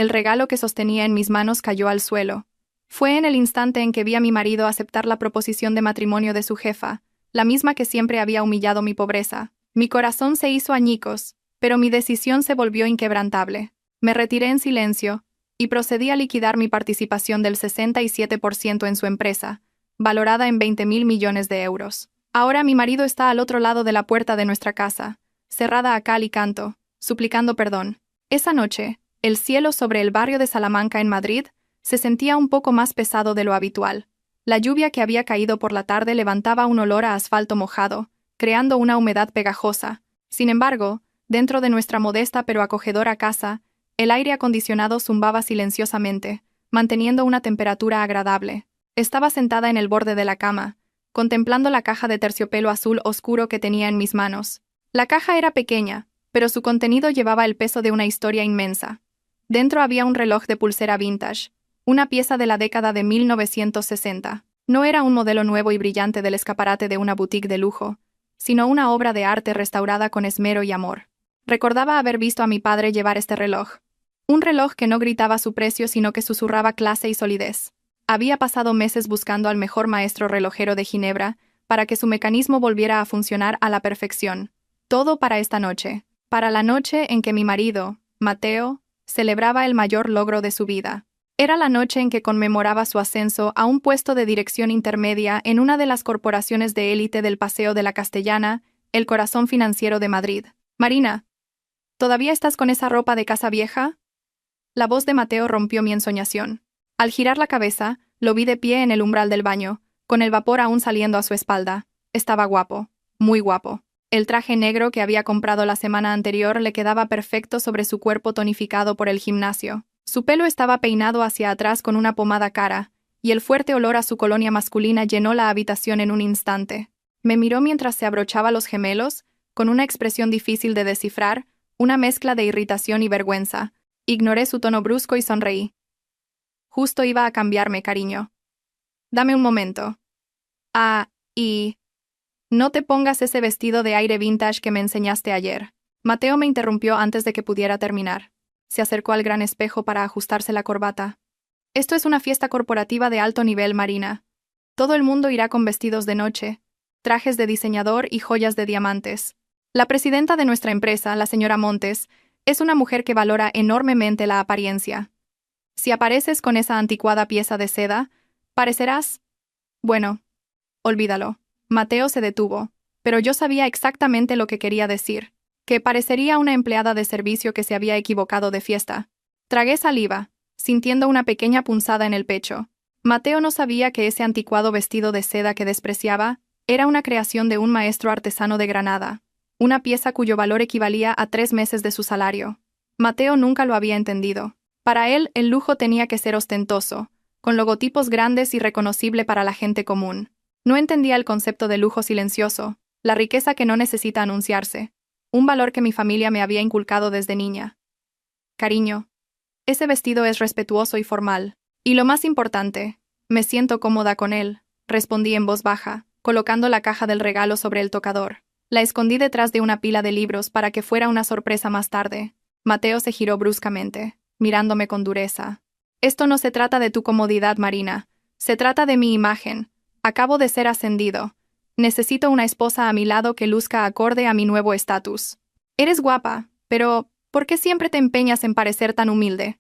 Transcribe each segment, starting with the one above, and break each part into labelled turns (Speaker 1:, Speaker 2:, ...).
Speaker 1: El regalo que sostenía en mis manos cayó al suelo. Fue en el instante en que vi a mi marido aceptar la proposición de matrimonio de su jefa, la misma que siempre había humillado mi pobreza. Mi corazón se hizo añicos, pero mi decisión se volvió inquebrantable. Me retiré en silencio y procedí a liquidar mi participación del 67% en su empresa, valorada en 20.000 millones de euros. Ahora mi marido está al otro lado de la puerta de nuestra casa, cerrada a cal y canto, suplicando perdón. Esa noche, el cielo sobre el barrio de Salamanca en Madrid se sentía un poco más pesado de lo habitual. La lluvia que había caído por la tarde levantaba un olor a asfalto mojado, creando una humedad pegajosa. Sin embargo, dentro de nuestra modesta pero acogedora casa, el aire acondicionado zumbaba silenciosamente, manteniendo una temperatura agradable. Estaba sentada en el borde de la cama, contemplando la caja de terciopelo azul oscuro que tenía en mis manos. La caja era pequeña, pero su contenido llevaba el peso de una historia inmensa. Dentro había un reloj de pulsera vintage, una pieza de la década de 1960. No era un modelo nuevo y brillante del escaparate de una boutique de lujo, sino una obra de arte restaurada con esmero y amor. Recordaba haber visto a mi padre llevar este reloj. Un reloj que no gritaba su precio sino que susurraba clase y solidez. Había pasado meses buscando al mejor maestro relojero de Ginebra para que su mecanismo volviera a funcionar a la perfección. Todo para esta noche. Para la noche en que mi marido, Mateo, celebraba el mayor logro de su vida. Era la noche en que conmemoraba su ascenso a un puesto de dirección intermedia en una de las corporaciones de élite del Paseo de la Castellana, el corazón financiero de Madrid. Marina, ¿todavía estás con esa ropa de casa vieja? La voz de Mateo rompió mi ensoñación. Al girar la cabeza, lo vi de pie en el umbral del baño, con el vapor aún saliendo a su espalda. Estaba guapo, muy guapo. El traje negro que había comprado la semana anterior le quedaba perfecto sobre su cuerpo tonificado por el gimnasio. Su pelo estaba peinado hacia atrás con una pomada cara, y el fuerte olor a su colonia masculina llenó la habitación en un instante. Me miró mientras se abrochaba los gemelos, con una expresión difícil de descifrar, una mezcla de irritación y vergüenza. Ignoré su tono brusco y sonreí. Justo iba a cambiarme, cariño. Dame un momento. Y... no te pongas ese vestido de aire vintage que me enseñaste ayer. Mateo me interrumpió antes de que pudiera terminar. Se acercó al gran espejo para ajustarse la corbata. Esto es una fiesta corporativa de alto nivel, Marina. Todo el mundo irá con vestidos de noche, trajes de diseñador y joyas de diamantes. La presidenta de nuestra empresa, la señora Montes, es una mujer que valora enormemente la apariencia. Si apareces con esa anticuada pieza de seda, parecerás... Bueno, olvídalo. Mateo se detuvo, pero yo sabía exactamente lo que quería decir, que parecería una empleada de servicio que se había equivocado de fiesta. Tragué saliva, sintiendo una pequeña punzada en el pecho. Mateo no sabía que ese anticuado vestido de seda que despreciaba era una creación de un maestro artesano de Granada, una pieza cuyo valor equivalía a 3 meses de su salario. Mateo nunca lo había entendido. Para él, el lujo tenía que ser ostentoso, con logotipos grandes y reconocible para la gente común. No entendía el concepto de lujo silencioso, la riqueza que no necesita anunciarse, un valor que mi familia me había inculcado desde niña. Cariño, ese vestido es respetuoso y formal. Y lo más importante, me siento cómoda con él, respondí en voz baja, colocando la caja del regalo sobre el tocador. La escondí detrás de una pila de libros para que fuera una sorpresa más tarde. Mateo se giró bruscamente, mirándome con dureza. Esto no se trata de tu comodidad, Marina. Se trata de mi imagen. Acabo de ser ascendido. Necesito una esposa a mi lado que luzca acorde a mi nuevo estatus. Eres guapa, pero ¿por qué siempre te empeñas en parecer tan humilde?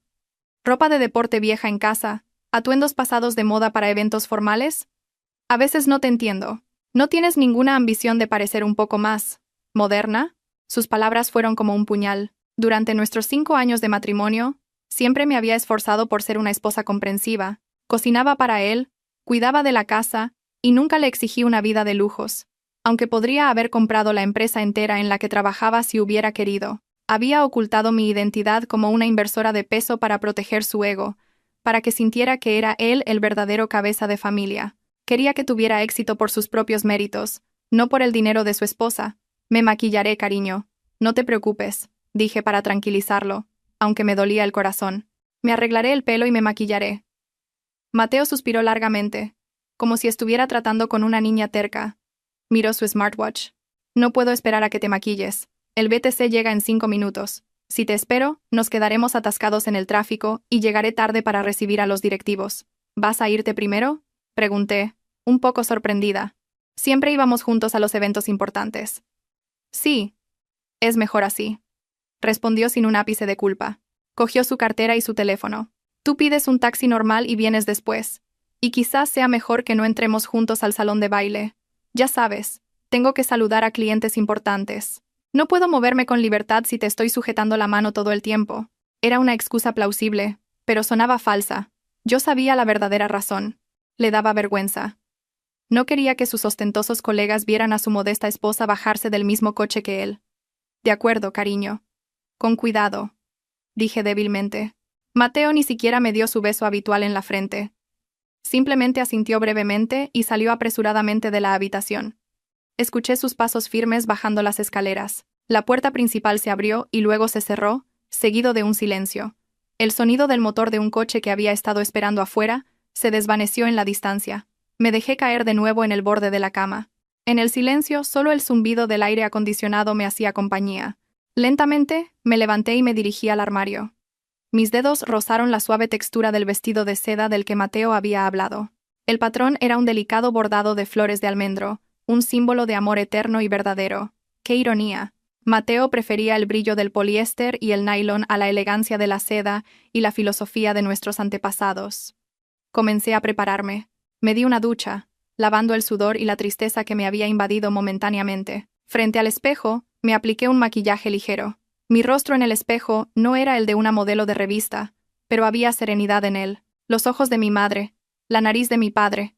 Speaker 1: ¿Ropa de deporte vieja en casa? ¿Atuendos pasados de moda para eventos formales? A veces no te entiendo. ¿No tienes ninguna ambición de parecer un poco más moderna? Sus palabras fueron como un puñal. Durante nuestros 5 años de matrimonio, siempre me había esforzado por ser una esposa comprensiva. Cocinaba para él, cuidaba de la casa, y nunca le exigí una vida de lujos. Aunque podría haber comprado la empresa entera en la que trabajaba si hubiera querido, había ocultado mi identidad como una inversora de peso para proteger su ego, para que sintiera que era él el verdadero cabeza de familia. Quería que tuviera éxito por sus propios méritos, no por el dinero de su esposa. Me maquillaré, cariño. No te preocupes, dije para tranquilizarlo, aunque me dolía el corazón. Me arreglaré el pelo y me maquillaré. Mateo suspiró largamente, como si estuviera tratando con una niña terca. Miró su smartwatch. No puedo esperar a que te maquilles. El BTC llega en 5 minutos. Si te espero, nos quedaremos atascados en el tráfico y llegaré tarde para recibir a los directivos. ¿Vas a irte primero? Pregunté, un poco sorprendida. Siempre íbamos juntos a los eventos importantes. Sí, es mejor así, respondió sin un ápice de culpa. Cogió su cartera y su teléfono. Tú pides un taxi normal y vienes después. Y quizás sea mejor que no entremos juntos al salón de baile. Ya sabes, tengo que saludar a clientes importantes. No puedo moverme con libertad si te estoy sujetando la mano todo el tiempo. Era una excusa plausible, pero sonaba falsa. Yo sabía la verdadera razón. Le daba vergüenza. No quería que sus ostentosos colegas vieran a su modesta esposa bajarse del mismo coche que él. De acuerdo, cariño. Con cuidado, dije débilmente. Mateo ni siquiera me dio su beso habitual en la frente. Simplemente asintió brevemente y salió apresuradamente de la habitación. Escuché sus pasos firmes bajando las escaleras. La puerta principal se abrió y luego se cerró, seguido de un silencio. El sonido del motor de un coche que había estado esperando afuera se desvaneció en la distancia. Me dejé caer de nuevo en el borde de la cama. En el silencio, solo el zumbido del aire acondicionado me hacía compañía. Lentamente, me levanté y me dirigí al armario. Mis dedos rozaron la suave textura del vestido de seda del que Mateo había hablado. El patrón era un delicado bordado de flores de almendro, un símbolo de amor eterno y verdadero. ¡Qué ironía! Mateo prefería el brillo del poliéster y el nylon a la elegancia de la seda y la filosofía de nuestros antepasados. Comencé a prepararme. Me di una ducha, lavando el sudor y la tristeza que me había invadido momentáneamente. Frente al espejo, me apliqué un maquillaje ligero. Mi rostro en el espejo no era el de una modelo de revista, pero había serenidad en él, los ojos de mi madre, la nariz de mi padre.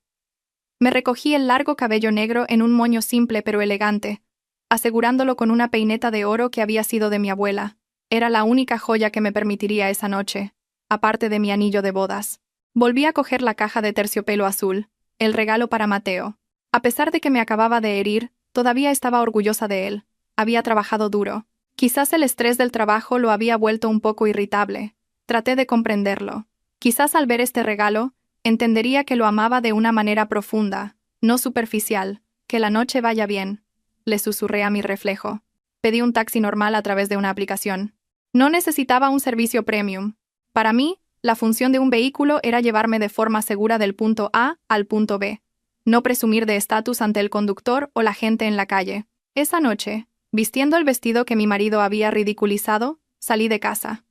Speaker 1: Me recogí el largo cabello negro en un moño simple pero elegante, asegurándolo con una peineta de oro que había sido de mi abuela. Era la única joya que me permitiría esa noche, aparte de mi anillo de bodas. Volví a coger la caja de terciopelo azul, el regalo para Mateo. A pesar de que me acababa de herir, todavía estaba orgullosa de él. Había trabajado duro. Quizás el estrés del trabajo lo había vuelto un poco irritable. Traté de comprenderlo. Quizás al ver este regalo, entendería que lo amaba de una manera profunda, no superficial. Que la noche vaya bien, le susurré a mi reflejo. Pedí un taxi normal a través de una aplicación. No necesitaba un servicio premium. Para mí, la función de un vehículo era llevarme de forma segura del punto A al punto B. No presumir de estatus ante el conductor o la gente en la calle. Esa noche, vistiendo el vestido que mi marido había ridiculizado, salí de casa.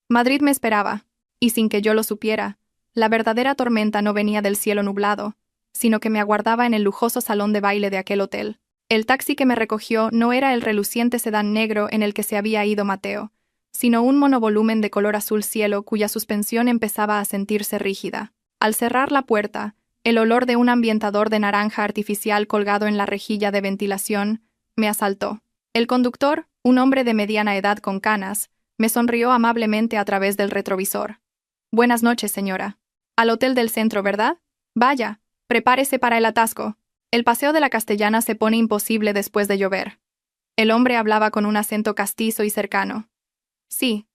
Speaker 1: Madrid me esperaba, y sin que yo lo supiera, la verdadera tormenta no venía del cielo nublado, sino que me aguardaba en el lujoso salón de baile de aquel hotel. El taxi que me recogió no era el reluciente sedán negro en el que se había ido Mateo, sino un monovolumen de color azul cielo cuya suspensión empezaba a sentirse rígida. Al cerrar la puerta, el olor de un ambientador de naranja artificial colgado en la rejilla de ventilación me asaltó. El conductor, un hombre de mediana edad con canas, me sonrió amablemente a través del retrovisor. «Buenas noches, señora. Al hotel del centro, ¿verdad? Vaya, prepárese para el atasco. El paseo de la Castellana se pone imposible después de llover». El hombre hablaba con un acento castizo y cercano. «Sí,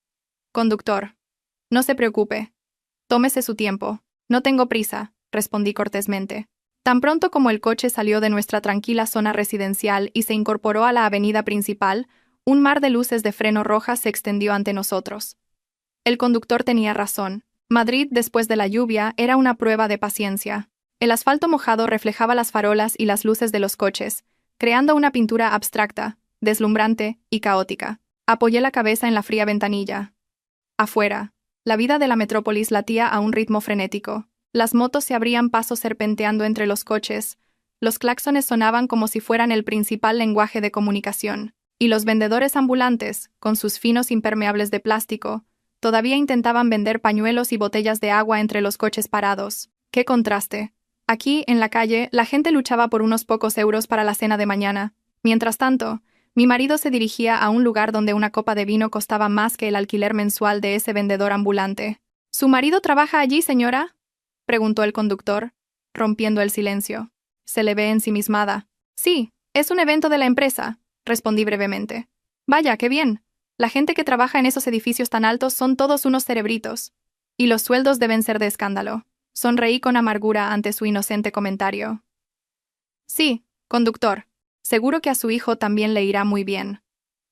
Speaker 1: conductor. No se preocupe. Tómese su tiempo. No tengo prisa», respondí cortésmente. Tan pronto como el coche salió de nuestra tranquila zona residencial y se incorporó a la avenida principal, un mar de luces de freno rojas se extendió ante nosotros. El conductor tenía razón. Madrid, después de la lluvia, era una prueba de paciencia. El asfalto mojado reflejaba las farolas y las luces de los coches, creando una pintura abstracta, deslumbrante y caótica. Apoyé la cabeza en la fría ventanilla. Afuera, la vida de la metrópolis latía a un ritmo frenético. Las motos se abrían paso serpenteando entre los coches, los claxones sonaban como si fueran el principal lenguaje de comunicación, y los vendedores ambulantes, con sus finos impermeables de plástico, todavía intentaban vender pañuelos y botellas de agua entre los coches parados. ¡Qué contraste! Aquí, en la calle, la gente luchaba por unos pocos euros para la cena de mañana. Mientras tanto, mi marido se dirigía a un lugar donde una copa de vino costaba más que el alquiler mensual de ese vendedor ambulante. ¿Su marido trabaja allí, señora?, preguntó el conductor, rompiendo el silencio. Se le ve ensimismada. Sí, es un evento de la empresa, respondí brevemente. Vaya, qué bien. La gente que trabaja en esos edificios tan altos son todos unos cerebritos. Y los sueldos deben ser de escándalo. Sonreí con amargura ante su inocente comentario. Sí, conductor. Seguro que a su hijo también le irá muy bien.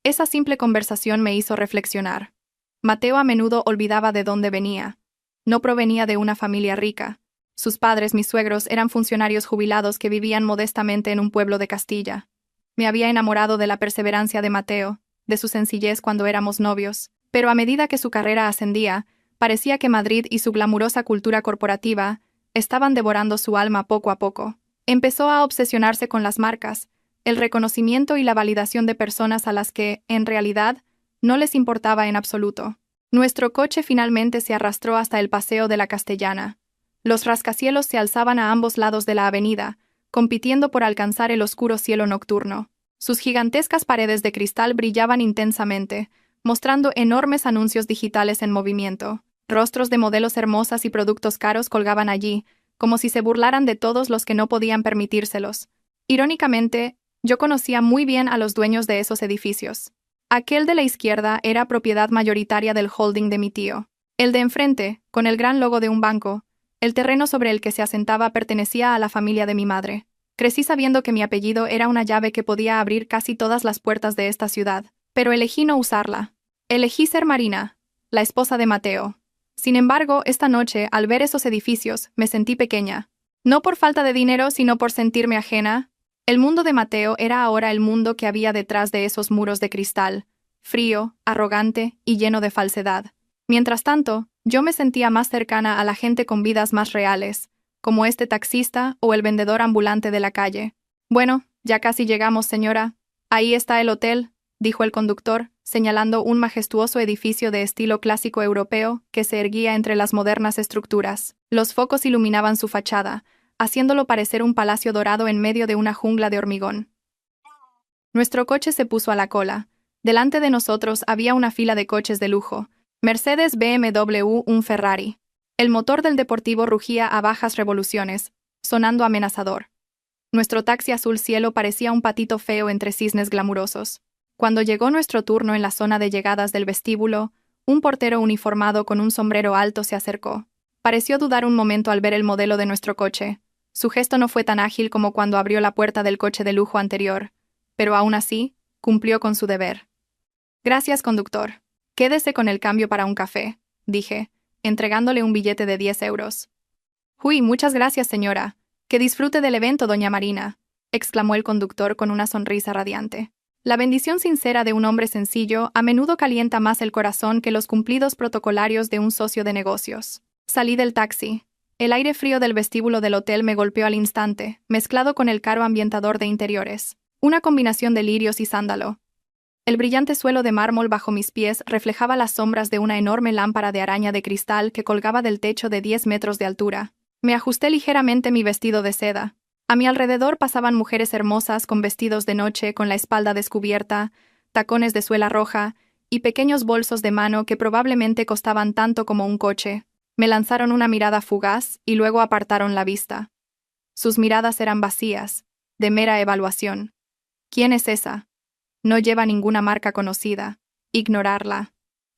Speaker 1: Esa simple conversación me hizo reflexionar. Mateo a menudo olvidaba de dónde venía. No provenía de una familia rica. Sus padres, mis suegros, eran funcionarios jubilados que vivían modestamente en un pueblo de Castilla. Me había enamorado de la perseverancia de Mateo, de su sencillez cuando éramos novios, pero a medida que su carrera ascendía, parecía que Madrid y su glamurosa cultura corporativa estaban devorando su alma poco a poco. Empezó a obsesionarse con las marcas, el reconocimiento y la validación de personas a las que, en realidad, no les importaba en absoluto. Nuestro coche finalmente se arrastró hasta el Paseo de la Castellana. Los rascacielos se alzaban a ambos lados de la avenida, compitiendo por alcanzar el oscuro cielo nocturno. Sus gigantescas paredes de cristal brillaban intensamente, mostrando enormes anuncios digitales en movimiento. Rostros de modelos hermosas y productos caros colgaban allí, como si se burlaran de todos los que no podían permitírselos. Irónicamente, yo conocía muy bien a los dueños de esos edificios. Aquel de la izquierda era propiedad mayoritaria del holding de mi tío. El de enfrente, con el gran logo de un banco, el terreno sobre el que se asentaba pertenecía a la familia de mi madre. Crecí sabiendo que mi apellido era una llave que podía abrir casi todas las puertas de esta ciudad, pero elegí no usarla. Elegí ser Marina, la esposa de Mateo. Sin embargo, esta noche, al ver esos edificios, me sentí pequeña. No por falta de dinero, sino por sentirme ajena. El mundo de Mateo era ahora el mundo que había detrás de esos muros de cristal, frío, arrogante y lleno de falsedad. Mientras tanto, yo me sentía más cercana a la gente con vidas más reales, como este taxista o el vendedor ambulante de la calle. Bueno, ya casi llegamos, señora. Ahí está el hotel, dijo el conductor, señalando un majestuoso edificio de estilo clásico europeo que se erguía entre las modernas estructuras. Los focos iluminaban su fachada, haciéndolo parecer un palacio dorado en medio de una jungla de hormigón. Nuestro coche se puso a la cola. Delante de nosotros había una fila de coches de lujo. Mercedes, BMW, un Ferrari. El motor del deportivo rugía a bajas revoluciones, sonando amenazador. Nuestro taxi azul cielo parecía un patito feo entre cisnes glamurosos. Cuando llegó nuestro turno en la zona de llegadas del vestíbulo, un portero uniformado con un sombrero alto se acercó. Pareció dudar un momento al ver el modelo de nuestro coche. Su gesto no fue tan ágil como cuando abrió la puerta del coche de lujo anterior, pero aún así, cumplió con su deber. Gracias, conductor. Quédese con el cambio para un café, dije, entregándole un billete de 10 euros. Uy, muchas gracias, señora. Que disfrute del evento, doña Marina, exclamó el conductor con una sonrisa radiante. La bendición sincera de un hombre sencillo a menudo calienta más el corazón que los cumplidos protocolarios de un socio de negocios. Salí del taxi. El aire frío del vestíbulo del hotel me golpeó al instante, mezclado con el caro ambientador de interiores. Una combinación de lirios y sándalo. El brillante suelo de mármol bajo mis pies reflejaba las sombras de una enorme lámpara de araña de cristal que colgaba del techo de 10 metros de altura. Me ajusté ligeramente mi vestido de seda. A mi alrededor pasaban mujeres hermosas con vestidos de noche con la espalda descubierta, tacones de suela roja y pequeños bolsos de mano que probablemente costaban tanto como un coche. Me lanzaron una mirada fugaz y luego apartaron la vista. Sus miradas eran vacías, de mera evaluación. ¿Quién es esa? No lleva ninguna marca conocida. Ignorarla.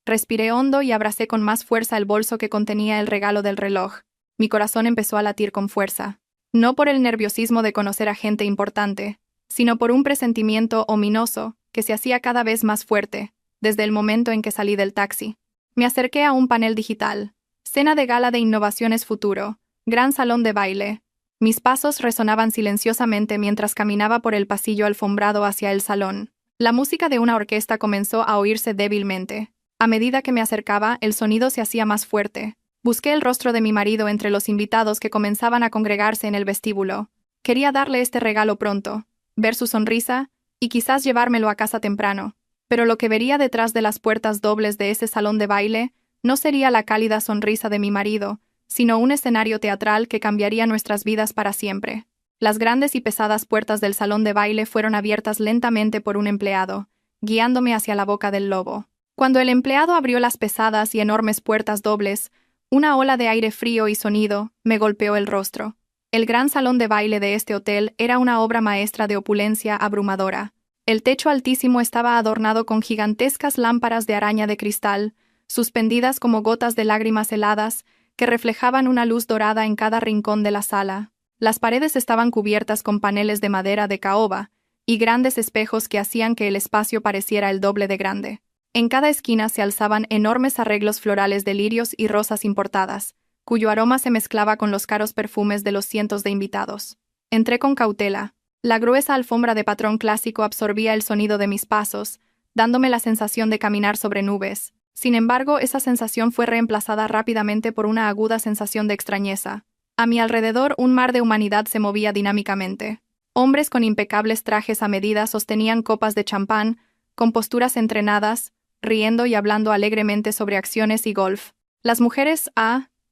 Speaker 1: Respiré hondo y abracé con más fuerza el bolso que contenía el regalo del reloj. Mi corazón empezó a latir con fuerza. No por el nerviosismo de conocer a gente importante, sino por un presentimiento ominoso que se hacía cada vez más fuerte, desde el momento en que salí del taxi. Me acerqué a un panel digital. Cena de gala de innovaciones futuro. Gran salón de baile. Mis pasos resonaban silenciosamente mientras caminaba por el pasillo alfombrado hacia el salón. La música de una orquesta comenzó a oírse débilmente. A medida que me acercaba, el sonido se hacía más fuerte. Busqué el rostro de mi marido entre los invitados que comenzaban a congregarse en el vestíbulo. Quería darle este regalo pronto, ver su sonrisa, y quizás llevármelo a casa temprano. Pero lo que vería detrás de las puertas dobles de ese salón de baile no sería la cálida sonrisa de mi marido, sino un escenario teatral que cambiaría nuestras vidas para siempre. Las grandes y pesadas puertas del salón de baile fueron abiertas lentamente por un empleado, guiándome hacia la boca del lobo. Cuando el empleado abrió las pesadas y enormes puertas dobles, una ola de aire frío y sonido me golpeó el rostro. El gran salón de baile de este hotel era una obra maestra de opulencia abrumadora. El techo altísimo estaba adornado con gigantescas lámparas de araña de cristal, suspendidas como gotas de lágrimas heladas, que reflejaban una luz dorada en cada rincón de la sala. Las paredes estaban cubiertas con paneles de madera de caoba, y grandes espejos que hacían que el espacio pareciera el doble de grande. En cada esquina se alzaban enormes arreglos florales de lirios y rosas importadas, cuyo aroma se mezclaba con los caros perfumes de los cientos de invitados. Entré con cautela. La gruesa alfombra de patrón clásico absorbía el sonido de mis pasos, dándome la sensación de caminar sobre nubes. Sin embargo, esa sensación fue reemplazada rápidamente por una aguda sensación de extrañeza. A mi alrededor, un mar de humanidad se movía dinámicamente. Hombres con impecables trajes a medida sostenían copas de champán, con posturas entrenadas, riendo y hablando alegremente sobre acciones y golf. Las mujeres,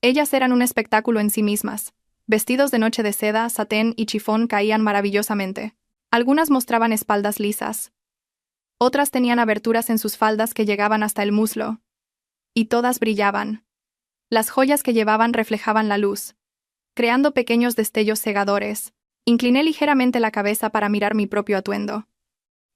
Speaker 1: ellas eran un espectáculo en sí mismas. Vestidos de noche de seda, satén y chifón caían maravillosamente. Algunas mostraban espaldas lisas. Otras tenían aberturas en sus faldas que llegaban hasta el muslo. Y todas brillaban. Las joyas que llevaban reflejaban la luz, creando pequeños destellos cegadores. Incliné ligeramente la cabeza para mirar mi propio atuendo.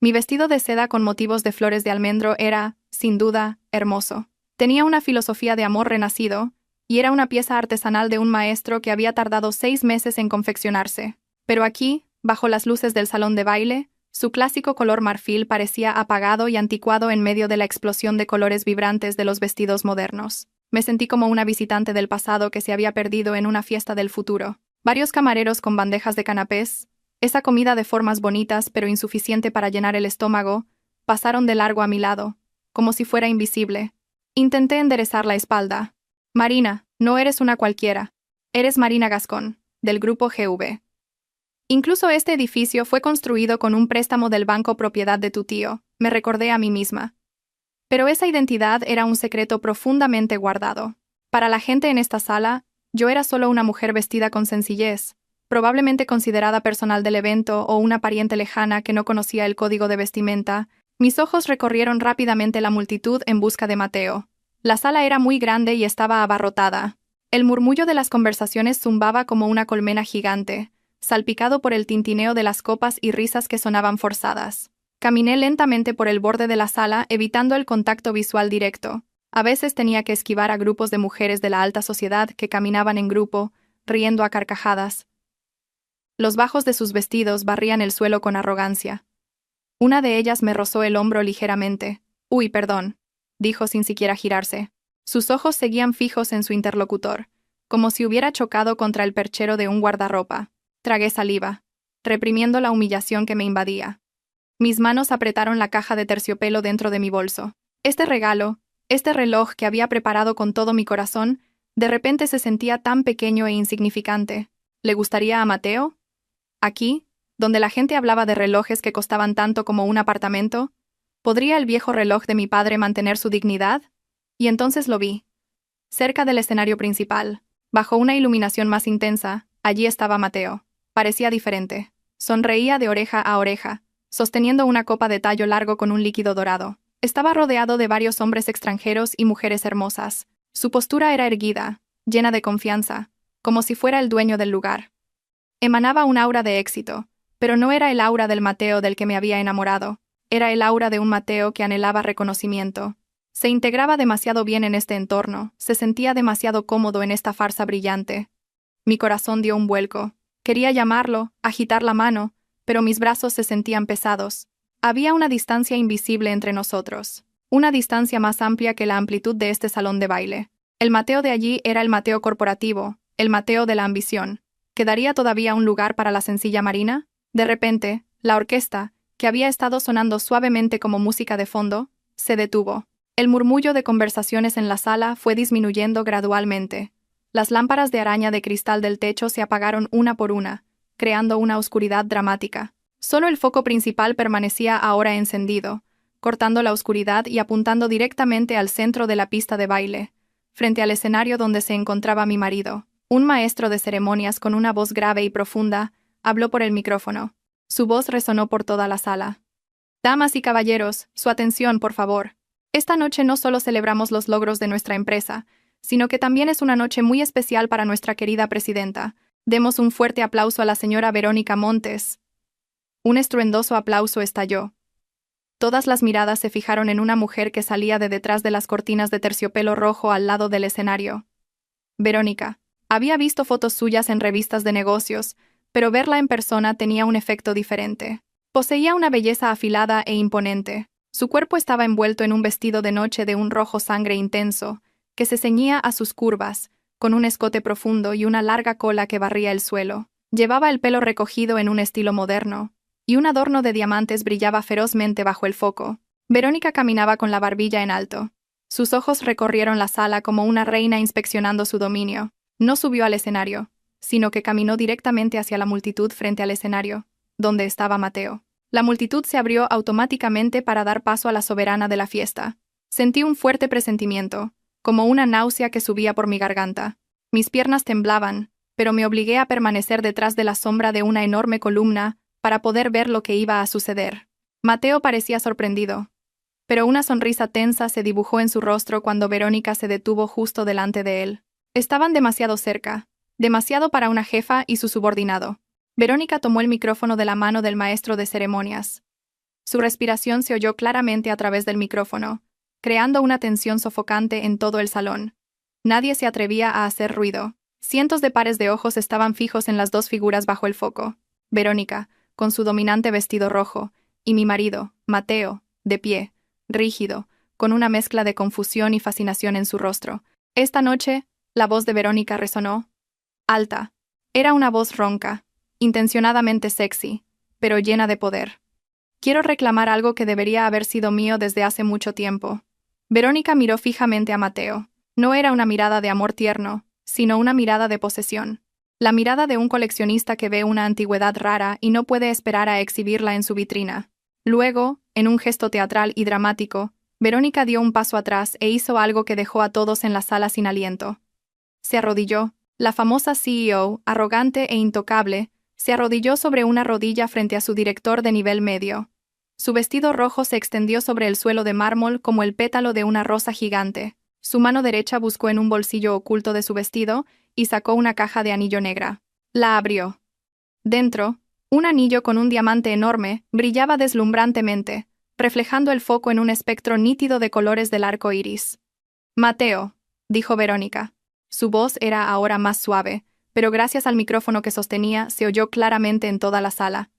Speaker 1: Mi vestido de seda con motivos de flores de almendro era, sin duda, hermoso. Tenía una filosofía de amor renacido, y era una pieza artesanal de un maestro que había tardado 6 meses en confeccionarse. Pero aquí, bajo las luces del salón de baile, su clásico color marfil parecía apagado y anticuado en medio de la explosión de colores vibrantes de los vestidos modernos. Me sentí como una visitante del pasado que se había perdido en una fiesta del futuro. Varios camareros con bandejas de canapés, esa comida de formas bonitas pero insuficiente para llenar el estómago, pasaron de largo a mi lado, como si fuera invisible. Intenté enderezar la espalda. Marina, no eres una cualquiera. Eres Marina Gascón, del grupo GV. Incluso este edificio fue construido con un préstamo del banco propiedad de tu tío, me recordé a mí misma. Pero esa identidad era un secreto profundamente guardado. Para la gente en esta sala, yo era solo una mujer vestida con sencillez, probablemente considerada personal del evento o una pariente lejana que no conocía el código de vestimenta. Mis ojos recorrieron rápidamente la multitud en busca de Mateo. La sala era muy grande y estaba abarrotada. El murmullo de las conversaciones zumbaba como una colmena gigante, salpicado por el tintineo de las copas y risas que sonaban forzadas. Caminé lentamente por el borde de la sala, evitando el contacto visual directo. A veces tenía que esquivar a grupos de mujeres de la alta sociedad que caminaban en grupo, riendo a carcajadas. Los bajos de sus vestidos barrían el suelo con arrogancia. Una de ellas me rozó el hombro ligeramente. «Uy, perdón», dijo sin siquiera girarse. Sus ojos seguían fijos en su interlocutor, como si hubiera chocado contra el perchero de un guardarropa. Tragué saliva, reprimiendo la humillación que me invadía. Mis manos apretaron la caja de terciopelo dentro de mi bolso. Este regalo, este reloj que había preparado con todo mi corazón, de repente se sentía tan pequeño e insignificante. ¿Le gustaría a Mateo? Aquí, donde la gente hablaba de relojes que costaban tanto como un apartamento, ¿podría el viejo reloj de mi padre mantener su dignidad? Y entonces lo vi. Cerca del escenario principal, bajo una iluminación más intensa, allí estaba Mateo. Parecía diferente. Sonreía de oreja a oreja, sosteniendo una copa de tallo largo con un líquido dorado. Estaba rodeado de varios hombres extranjeros y mujeres hermosas. Su postura era erguida, llena de confianza, como si fuera el dueño del lugar. Emanaba un aura de éxito, pero no era el aura del Mateo del que me había enamorado. Era el aura de un Mateo que anhelaba reconocimiento. Se integraba demasiado bien en este entorno, se sentía demasiado cómodo en esta farsa brillante. Mi corazón dio un vuelco. Quería llamarlo, agitar la mano, pero mis brazos se sentían pesados. Había una distancia invisible entre nosotros, una distancia más amplia que la amplitud de este salón de baile. El Mateo de allí era el Mateo corporativo, el Mateo de la ambición. ¿Quedaría todavía un lugar para la sencilla Marina? De repente, la orquesta, que había estado sonando suavemente como música de fondo, se detuvo. El murmullo de conversaciones en la sala fue disminuyendo gradualmente. Las lámparas de araña de cristal del techo se apagaron una por una, creando una oscuridad dramática. Solo el foco principal permanecía ahora encendido, cortando la oscuridad y apuntando directamente al centro de la pista de baile, frente al escenario donde se encontraba mi marido. Un maestro de ceremonias con una voz grave y profunda habló por el micrófono. Su voz resonó por toda la sala. «Damas y caballeros, su atención, por favor. Esta noche no solo celebramos los logros de nuestra empresa, sino que también es una noche muy especial para nuestra querida presidenta. Demos un fuerte aplauso a la señora Verónica Montes». Un estruendoso aplauso estalló. Todas las miradas se fijaron en una mujer que salía de detrás de las cortinas de terciopelo rojo al lado del escenario. Verónica. Había visto fotos suyas en revistas de negocios, pero verla en persona tenía un efecto diferente. Poseía una belleza afilada e imponente. Su cuerpo estaba envuelto en un vestido de noche de un rojo sangre intenso, que se ceñía a sus curvas, con un escote profundo y una larga cola que barría el suelo. Llevaba el pelo recogido en un estilo moderno, y un adorno de diamantes brillaba ferozmente bajo el foco. Verónica caminaba con la barbilla en alto. Sus ojos recorrieron la sala como una reina inspeccionando su dominio. No subió al escenario, sino que caminó directamente hacia la multitud frente al escenario, donde estaba Mateo. La multitud se abrió automáticamente para dar paso a la soberana de la fiesta. Sentí un fuerte presentimiento, como una náusea que subía por mi garganta. Mis piernas temblaban, pero me obligué a permanecer detrás de la sombra de una enorme columna para poder ver lo que iba a suceder. Mateo parecía sorprendido, pero una sonrisa tensa se dibujó en su rostro cuando Verónica se detuvo justo delante de él. Estaban demasiado cerca, demasiado para una jefa y su subordinado. Verónica tomó el micrófono de la mano del maestro de ceremonias. Su respiración se oyó claramente a través del micrófono, creando una tensión sofocante en todo el salón. Nadie se atrevía a hacer ruido. Cientos de pares de ojos estaban fijos en las dos figuras bajo el foco. Verónica, con su dominante vestido rojo, y mi marido, Mateo, de pie, rígido, con una mezcla de confusión y fascinación en su rostro. Esta noche, la voz de Verónica resonó, alta. Era una voz ronca, intencionadamente sexy, pero llena de poder. Quiero reclamar algo que debería haber sido mío desde hace mucho tiempo. Verónica miró fijamente a Mateo. No era una mirada de amor tierno, sino una mirada de posesión. La mirada de un coleccionista que ve una antigüedad rara y no puede esperar a exhibirla en su vitrina. Luego, en un gesto teatral y dramático, Verónica dio un paso atrás e hizo algo que dejó a todos en la sala sin aliento. Se arrodilló. La famosa CEO, arrogante e intocable, se arrodilló sobre una rodilla frente a su director de nivel medio. Su vestido rojo se extendió sobre el suelo de mármol como el pétalo de una rosa gigante. Su mano derecha buscó en un bolsillo oculto de su vestido y sacó una caja de anillo negra. La abrió. Dentro, un anillo con un diamante enorme brillaba deslumbrantemente, reflejando el foco en un espectro nítido de colores del arco iris. Mateo, dijo Verónica. Su voz era ahora más suave, pero gracias al micrófono que sostenía se oyó claramente en toda la sala.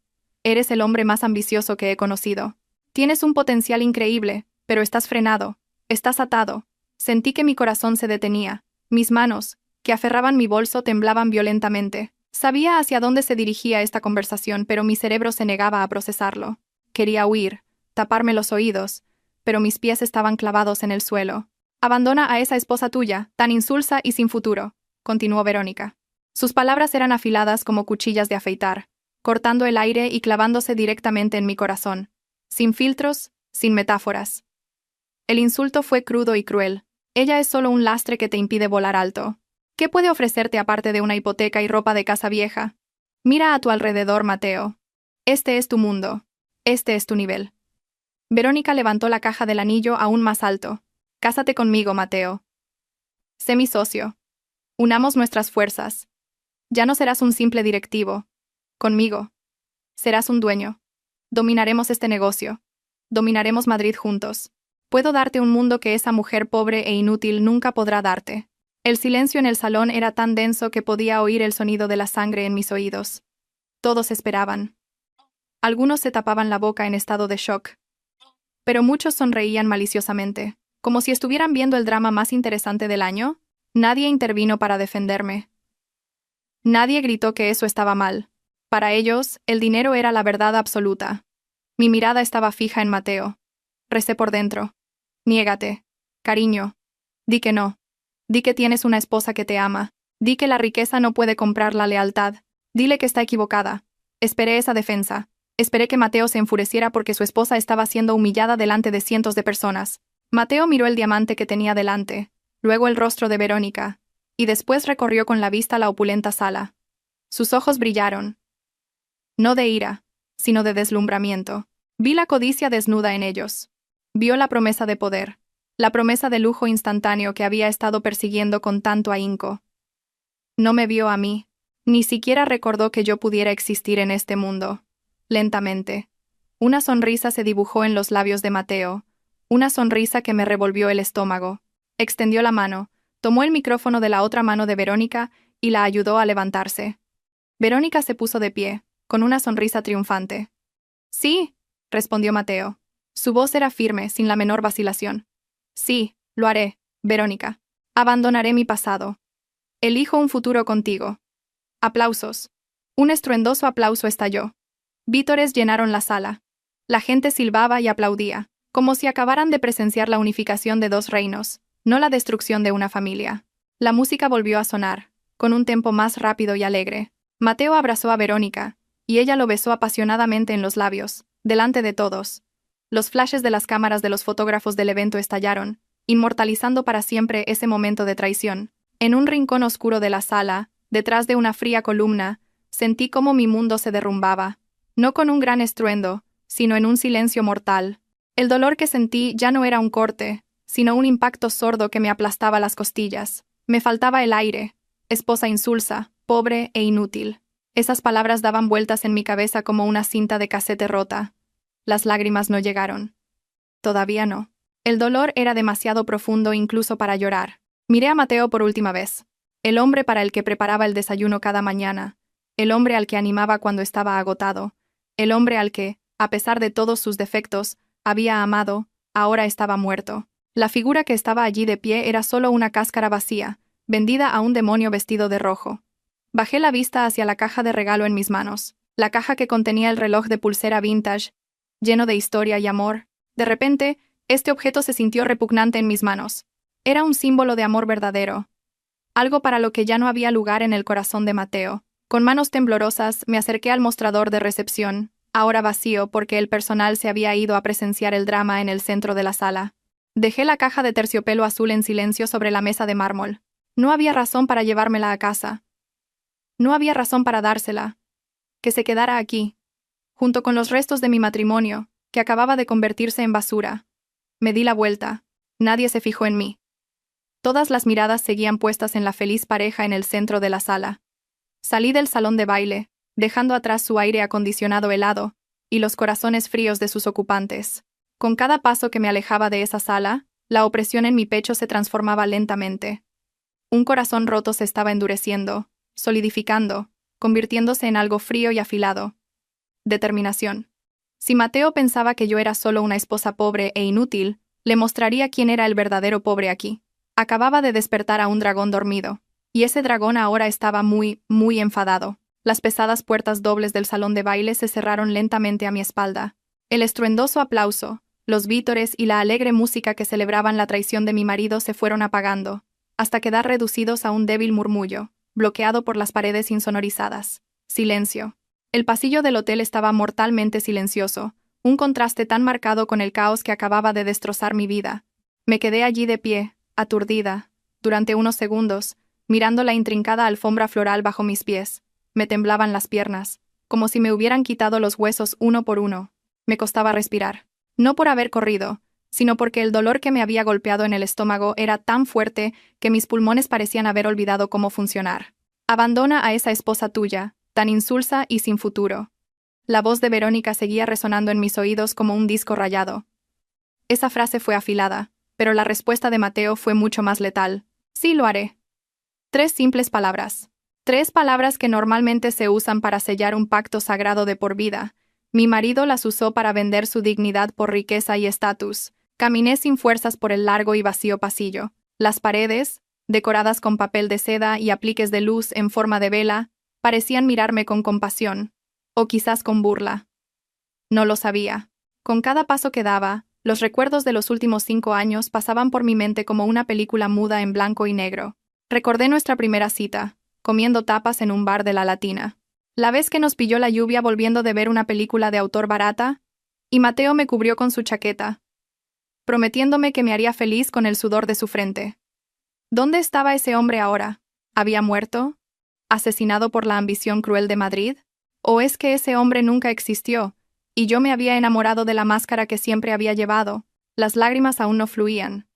Speaker 1: Eres el hombre más ambicioso que he conocido. Tienes un potencial increíble, pero estás frenado, estás atado. Sentí que mi corazón se detenía. Mis manos, que aferraban mi bolso, temblaban violentamente. Sabía hacia dónde se dirigía esta conversación, pero mi cerebro se negaba a procesarlo. Quería huir, taparme los oídos, pero mis pies estaban clavados en el suelo. Abandona a esa esposa tuya, tan insulsa y sin futuro, continuó Verónica. Sus palabras eran afiladas como cuchillas de afeitar, cortando el aire y clavándose directamente en mi corazón. Sin filtros, sin metáforas. El insulto fue crudo y cruel. Ella es solo un lastre que te impide volar alto. ¿Qué puede ofrecerte aparte de una hipoteca y ropa de casa vieja? Mira a tu alrededor, Mateo. Este es tu mundo. Este es tu nivel. Verónica levantó la caja del anillo aún más alto. Cásate conmigo, Mateo. Sé mi socio. Unamos nuestras fuerzas. Ya no serás un simple directivo. Conmigo. Serás un dueño. Dominaremos este negocio. Dominaremos Madrid juntos. Puedo darte un mundo que esa mujer pobre e inútil nunca podrá darte. El silencio en el salón era tan denso que podía oír el sonido de la sangre en mis oídos. Todos esperaban. Algunos se tapaban la boca en estado de shock. Pero muchos sonreían maliciosamente, como si estuvieran viendo el drama más interesante del año. Nadie intervino para defenderme. Nadie gritó que eso estaba mal. Para ellos, el dinero era la verdad absoluta. Mi mirada estaba fija en Mateo. Recé por dentro. Niégate. Cariño. Di que no. Di que tienes una esposa que te ama. Di que la riqueza no puede comprar la lealtad. Dile que está equivocada. Esperé esa defensa. Esperé que Mateo se enfureciera porque su esposa estaba siendo humillada delante de cientos de personas. Mateo miró el diamante que tenía delante, luego el rostro de Verónica, y después recorrió con la vista la opulenta sala. Sus ojos brillaron. No de ira, sino de deslumbramiento. Vi la codicia desnuda en ellos. Vio la promesa de poder, la promesa de lujo instantáneo que había estado persiguiendo con tanto ahínco. No me vio a mí, ni siquiera recordó que yo pudiera existir en este mundo. Lentamente, una sonrisa se dibujó en los labios de Mateo, una sonrisa que me revolvió el estómago. Extendió la mano, tomó el micrófono de la otra mano de Verónica y la ayudó a levantarse. Verónica se puso de pie, con una sonrisa triunfante. Sí, respondió Mateo. Su voz era firme, sin la menor vacilación. Sí, lo haré, Verónica. Abandonaré mi pasado. Elijo un futuro contigo. Aplausos. Un estruendoso aplauso estalló. Vítores llenaron la sala. La gente silbaba y aplaudía, como si acabaran de presenciar la unificación de dos reinos, no la destrucción de una familia. La música volvió a sonar, con un tempo más rápido y alegre. Mateo abrazó a Verónica, y ella lo besó apasionadamente en los labios, delante de todos. Los flashes de las cámaras de los fotógrafos del evento estallaron, inmortalizando para siempre ese momento de traición. En un rincón oscuro de la sala, detrás de una fría columna, sentí cómo mi mundo se derrumbaba, no con un gran estruendo, sino en un silencio mortal. El dolor que sentí ya no era un corte, sino un impacto sordo que me aplastaba las costillas. Me faltaba el aire. Esposa insulsa, pobre e inútil. Esas palabras daban vueltas en mi cabeza como una cinta de casete rota. Las lágrimas no llegaron. Todavía no. El dolor era demasiado profundo incluso para llorar. Miré a Mateo por última vez. El hombre para el que preparaba el desayuno cada mañana. El hombre al que animaba cuando estaba agotado. El hombre al que, a pesar de todos sus defectos, había amado, ahora estaba muerto. La figura que estaba allí de pie era solo una cáscara vacía, vendida a un demonio vestido de rojo. Bajé la vista hacia la caja de regalo en mis manos, la caja que contenía el reloj de pulsera vintage, lleno de historia y amor. De repente, este objeto se sintió repugnante en mis manos. Era un símbolo de amor verdadero. Algo para lo que ya no había lugar en el corazón de Mateo. Con manos temblorosas me acerqué al mostrador de recepción, ahora vacío porque el personal se había ido a presenciar el drama en el centro de la sala. Dejé la caja de terciopelo azul en silencio sobre la mesa de mármol. No había razón para llevármela a casa. No había razón para dársela. Que se quedara aquí, junto con los restos de mi matrimonio, que acababa de convertirse en basura. Me di la vuelta. Nadie se fijó en mí. Todas las miradas seguían puestas en la feliz pareja en el centro de la sala. Salí del salón de baile, dejando atrás su aire acondicionado helado y los corazones fríos de sus ocupantes. Con cada paso que me alejaba de esa sala, la opresión en mi pecho se transformaba lentamente. Un corazón roto se estaba endureciendo, solidificando, convirtiéndose en algo frío y afilado. Determinación. Si Mateo pensaba que yo era solo una esposa pobre e inútil, le mostraría quién era el verdadero pobre aquí. Acababa de despertar a un dragón dormido, y ese dragón ahora estaba muy, muy enfadado. Las pesadas puertas dobles del salón de baile se cerraron lentamente a mi espalda. El estruendoso aplauso, los vítores y la alegre música que celebraban la traición de mi marido se fueron apagando, hasta quedar reducidos a un débil murmullo, bloqueado por las paredes insonorizadas. Silencio. El pasillo del hotel estaba mortalmente silencioso, un contraste tan marcado con el caos que acababa de destrozar mi vida. Me quedé allí de pie, aturdida, durante unos segundos, mirando la intrincada alfombra floral bajo mis pies. Me temblaban las piernas, como si me hubieran quitado los huesos uno por uno. Me costaba respirar. No por haber corrido, sino porque el dolor que me había golpeado en el estómago era tan fuerte que mis pulmones parecían haber olvidado cómo funcionar. Abandona a esa esposa tuya, tan insulsa y sin futuro. La voz de Verónica seguía resonando en mis oídos como un disco rayado. Esa frase fue afilada, pero la respuesta de Mateo fue mucho más letal. Sí, lo haré. 3 simples palabras. 3 palabras que normalmente se usan para sellar un pacto sagrado de por vida. Mi marido las usó para vender su dignidad por riqueza y estatus. Caminé sin fuerzas por el largo y vacío pasillo. Las paredes, decoradas con papel de seda y apliques de luz en forma de vela, parecían mirarme con compasión, o quizás con burla. No lo sabía. Con cada paso que daba, los recuerdos de los últimos 5 años pasaban por mi mente como una película muda en blanco y negro. Recordé nuestra primera cita, comiendo tapas en un bar de la Latina. La vez que nos pilló la lluvia volviendo de ver una película de autor barata, y Mateo me cubrió con su chaqueta, prometiéndome que me haría feliz con el sudor de su frente. ¿Dónde estaba ese hombre ahora? ¿Había muerto? ¿Asesinado por la ambición cruel de Madrid? ¿O es que ese hombre nunca existió, y yo me había enamorado de la máscara que siempre había llevado? Las lágrimas aún no fluían.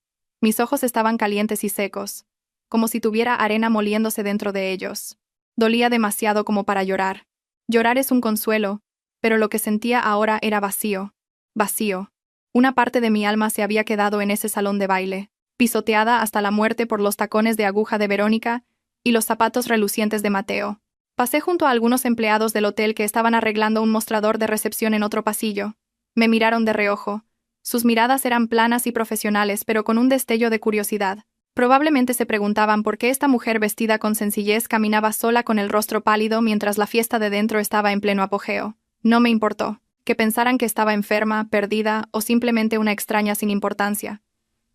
Speaker 1: Mis ojos estaban calientes y secos, como si tuviera arena moliéndose dentro de ellos. Dolía demasiado como para llorar. Llorar es un consuelo, pero lo que sentía ahora era vacío. Vacío. Una parte de mi alma se había quedado en ese salón de baile, pisoteada hasta la muerte por los tacones de aguja de Verónica y los zapatos relucientes de Mateo. Pasé junto a algunos empleados del hotel que estaban arreglando un mostrador de recepción en otro pasillo. Me miraron de reojo. Sus miradas eran planas y profesionales, pero con un destello de curiosidad. Probablemente se preguntaban por qué esta mujer vestida con sencillez caminaba sola con el rostro pálido mientras la fiesta de dentro estaba en pleno apogeo. No me importó. Que pensaran que estaba enferma, perdida o simplemente una extraña sin importancia.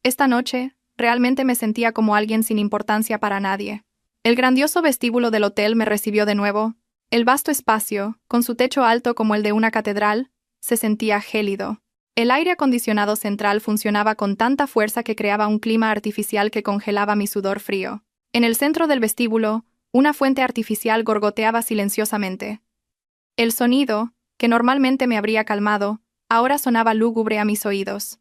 Speaker 1: Esta noche, realmente me sentía como alguien sin importancia para nadie. El grandioso vestíbulo del hotel me recibió de nuevo. El vasto espacio, con su techo alto como el de una catedral, se sentía gélido. El aire acondicionado central funcionaba con tanta fuerza que creaba un clima artificial que congelaba mi sudor frío. En el centro del vestíbulo, una fuente artificial gorgoteaba silenciosamente. El sonido, que normalmente me habría calmado, ahora sonaba lúgubre a mis oídos.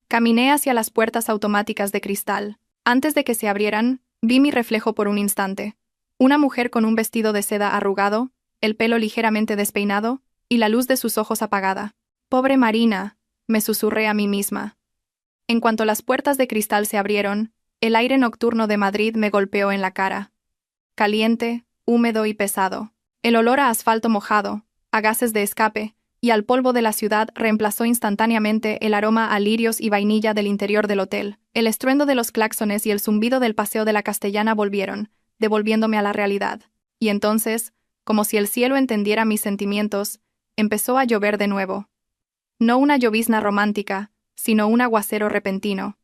Speaker 1: Caminé hacia las puertas automáticas de cristal. Antes de que se abrieran, vi mi reflejo por un instante. Una mujer con un vestido de seda arrugado, el pelo ligeramente despeinado, y la luz de sus ojos apagada. «Pobre Marina», me susurré a mí misma. En cuanto las puertas de cristal se abrieron, el aire nocturno de Madrid me golpeó en la cara. Caliente, húmedo y pesado. El olor a asfalto mojado, a gases de escape, y al polvo de la ciudad reemplazó instantáneamente el aroma a lirios y vainilla del interior del hotel. El estruendo de los claxones y el zumbido del paseo de la Castellana volvieron, devolviéndome a la realidad. Y entonces, como si el cielo entendiera mis sentimientos, empezó a llover de nuevo. No una llovizna romántica, sino un aguacero repentino.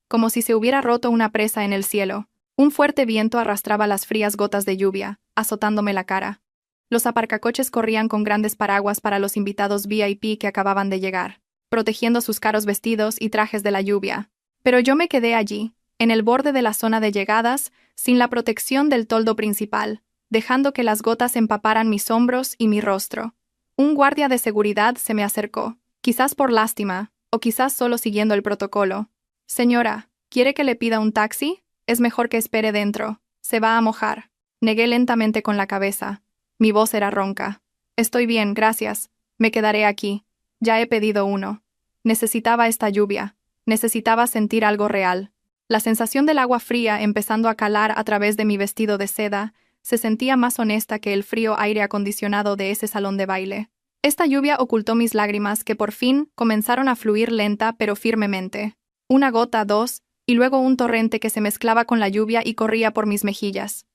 Speaker 1: Como si se hubiera roto una presa en el cielo, un fuerte viento arrastraba las frías gotas de lluvia, azotándome la cara. Los aparcacoches corrían con grandes paraguas para los invitados VIP que acababan de llegar, protegiendo sus caros vestidos y trajes de la lluvia. Pero yo me quedé allí, en el borde de la zona de llegadas, sin la protección del toldo principal, dejando que las gotas empaparan mis hombros y mi rostro. Un guardia de seguridad se me acercó, quizás por lástima, o quizás solo siguiendo el protocolo. «Señora, ¿quiere que le pida un taxi? Es mejor que espere dentro. Se va a mojar». Negué lentamente con la cabeza. Mi voz era ronca. «Estoy bien, gracias. Me quedaré aquí. Ya he pedido uno». Necesitaba esta lluvia. Necesitaba sentir algo real. La sensación del agua fría empezando a calar a través de mi vestido de seda se sentía más honesta que el frío aire acondicionado de ese salón de baile. Esta lluvia ocultó mis lágrimas que por fin comenzaron a fluir lenta pero firmemente. Una gota, dos, y luego un torrente que se mezclaba con la lluvia y corría por mis mejillas.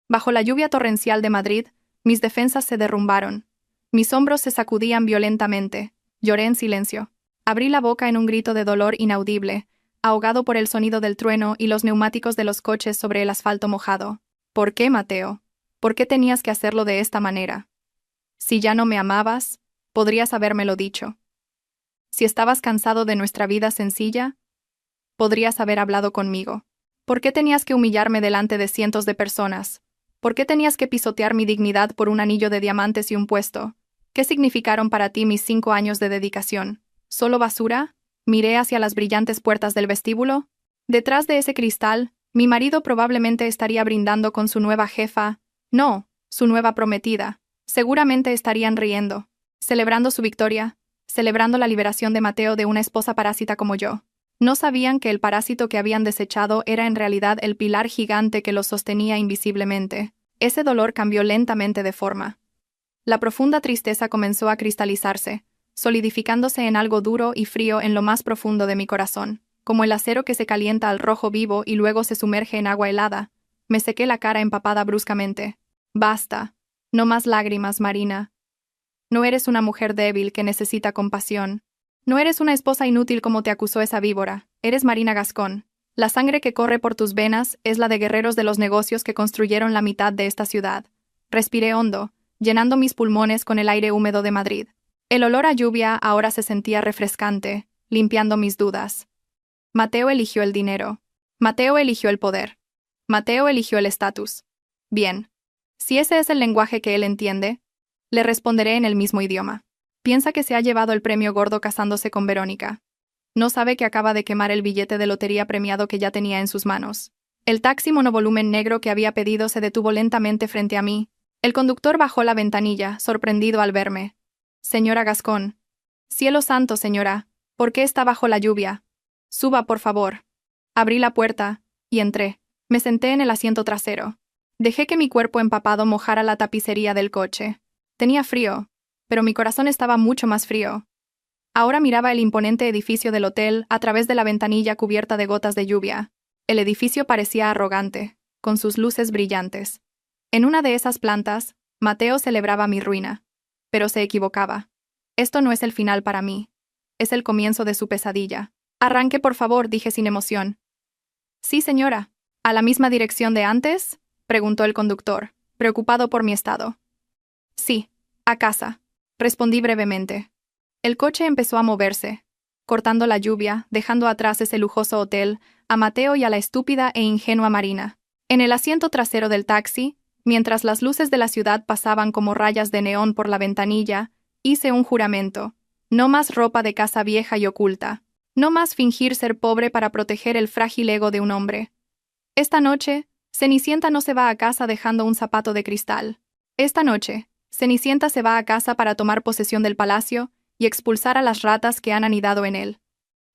Speaker 1: Bajo la lluvia torrencial de Madrid, mis defensas se derrumbaron. Mis hombros se sacudían violentamente. Lloré en silencio. Abrí la boca en un grito de dolor inaudible, ahogado por el sonido del trueno y los neumáticos de los coches sobre el asfalto mojado. ¿Por qué, Mateo? ¿Por qué tenías que hacerlo de esta manera? Si ya no me amabas, podrías habérmelo dicho. Si estabas cansado de nuestra vida sencilla, podrías haber hablado conmigo. ¿Por qué tenías que humillarme delante de cientos de personas? ¿Por qué tenías que pisotear mi dignidad por un anillo de diamantes y un puesto? ¿Qué significaron para ti mis 5 años de dedicación? ¿Solo basura? Miré hacia las brillantes puertas del vestíbulo. Detrás de ese cristal, mi marido probablemente estaría brindando con su nueva jefa. No, su nueva prometida. Seguramente estarían riendo, celebrando su victoria, celebrando la liberación de Mateo de una esposa parásita como yo. No sabían que el parásito que habían desechado era en realidad el pilar gigante que los sostenía invisiblemente. Ese dolor cambió lentamente de forma. La profunda tristeza comenzó a cristalizarse, solidificándose en algo duro y frío en lo más profundo de mi corazón, como el acero que se calienta al rojo vivo y luego se sumerge en agua helada. Me sequé la cara empapada bruscamente. «Basta. No más lágrimas, Marina. No eres una mujer débil que necesita compasión. No eres una esposa inútil como te acusó esa víbora. Eres Marina Gascón. La sangre que corre por tus venas es la de guerreros de los negocios que construyeron la mitad de esta ciudad». Respiré hondo, llenando mis pulmones con el aire húmedo de Madrid. El olor a lluvia ahora se sentía refrescante, limpiando mis dudas. Mateo eligió el dinero. Mateo eligió el poder. Mateo eligió el estatus. Bien. Si ese es el lenguaje que él entiende, le responderé en el mismo idioma. Piensa que se ha llevado el premio gordo casándose con Verónica. No sabe que acaba de quemar el billete de lotería premiado que ya tenía en sus manos. El taxi monovolumen negro que había pedido se detuvo lentamente frente a mí. El conductor bajó la ventanilla, sorprendido al verme. «Señora Gascón». «Cielo santo, señora. ¿Por qué está bajo la lluvia? Suba, por favor». Abrí la puerta y entré. Me senté en el asiento trasero. Dejé que mi cuerpo empapado mojara la tapicería del coche. Tenía frío, pero mi corazón estaba mucho más frío. Ahora miraba el imponente edificio del hotel a través de la ventanilla cubierta de gotas de lluvia. El edificio parecía arrogante, con sus luces brillantes. En una de esas plantas, Mateo celebraba mi ruina. Pero se equivocaba. Esto no es el final para mí. Es el comienzo de su pesadilla. Arranque, por favor, dije sin emoción. Sí, señora. ¿A la misma dirección de antes?, preguntó el conductor, preocupado por mi estado. Sí, a casa, respondí brevemente. El coche empezó a moverse, cortando la lluvia, dejando atrás ese lujoso hotel, a Mateo y a la estúpida e ingenua Marina. En el asiento trasero del taxi, mientras las luces de la ciudad pasaban como rayas de neón por la ventanilla, hice un juramento. No más ropa de casa vieja y oculta. No más fingir ser pobre para proteger el frágil ego de un hombre. Esta noche, Cenicienta no se va a casa dejando un zapato de cristal. Esta noche, Cenicienta se va a casa para tomar posesión del palacio y expulsar a las ratas que han anidado en él.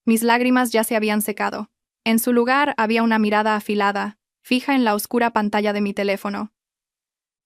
Speaker 1: Mis lágrimas ya se habían secado. En su lugar había una mirada afilada, fija en la oscura pantalla de mi teléfono.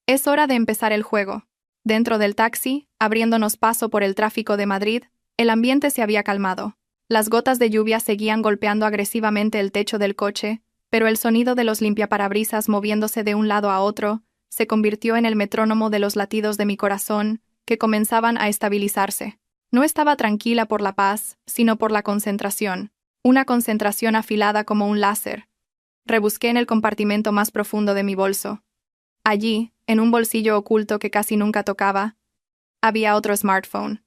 Speaker 1: Es hora de empezar el juego. Dentro del taxi, abriéndonos paso por el tráfico de Madrid, el ambiente se había calmado. Las gotas de lluvia seguían golpeando agresivamente el techo del coche, pero el sonido de los limpiaparabrisas moviéndose de un lado a otro se convirtió en el metrónomo de los latidos de mi corazón, que comenzaban a estabilizarse. No estaba tranquila por la paz, sino por la concentración, una concentración afilada como un láser. Rebusqué en el compartimento más profundo de mi bolso. Allí, en un bolsillo oculto que casi nunca tocaba, había otro smartphone.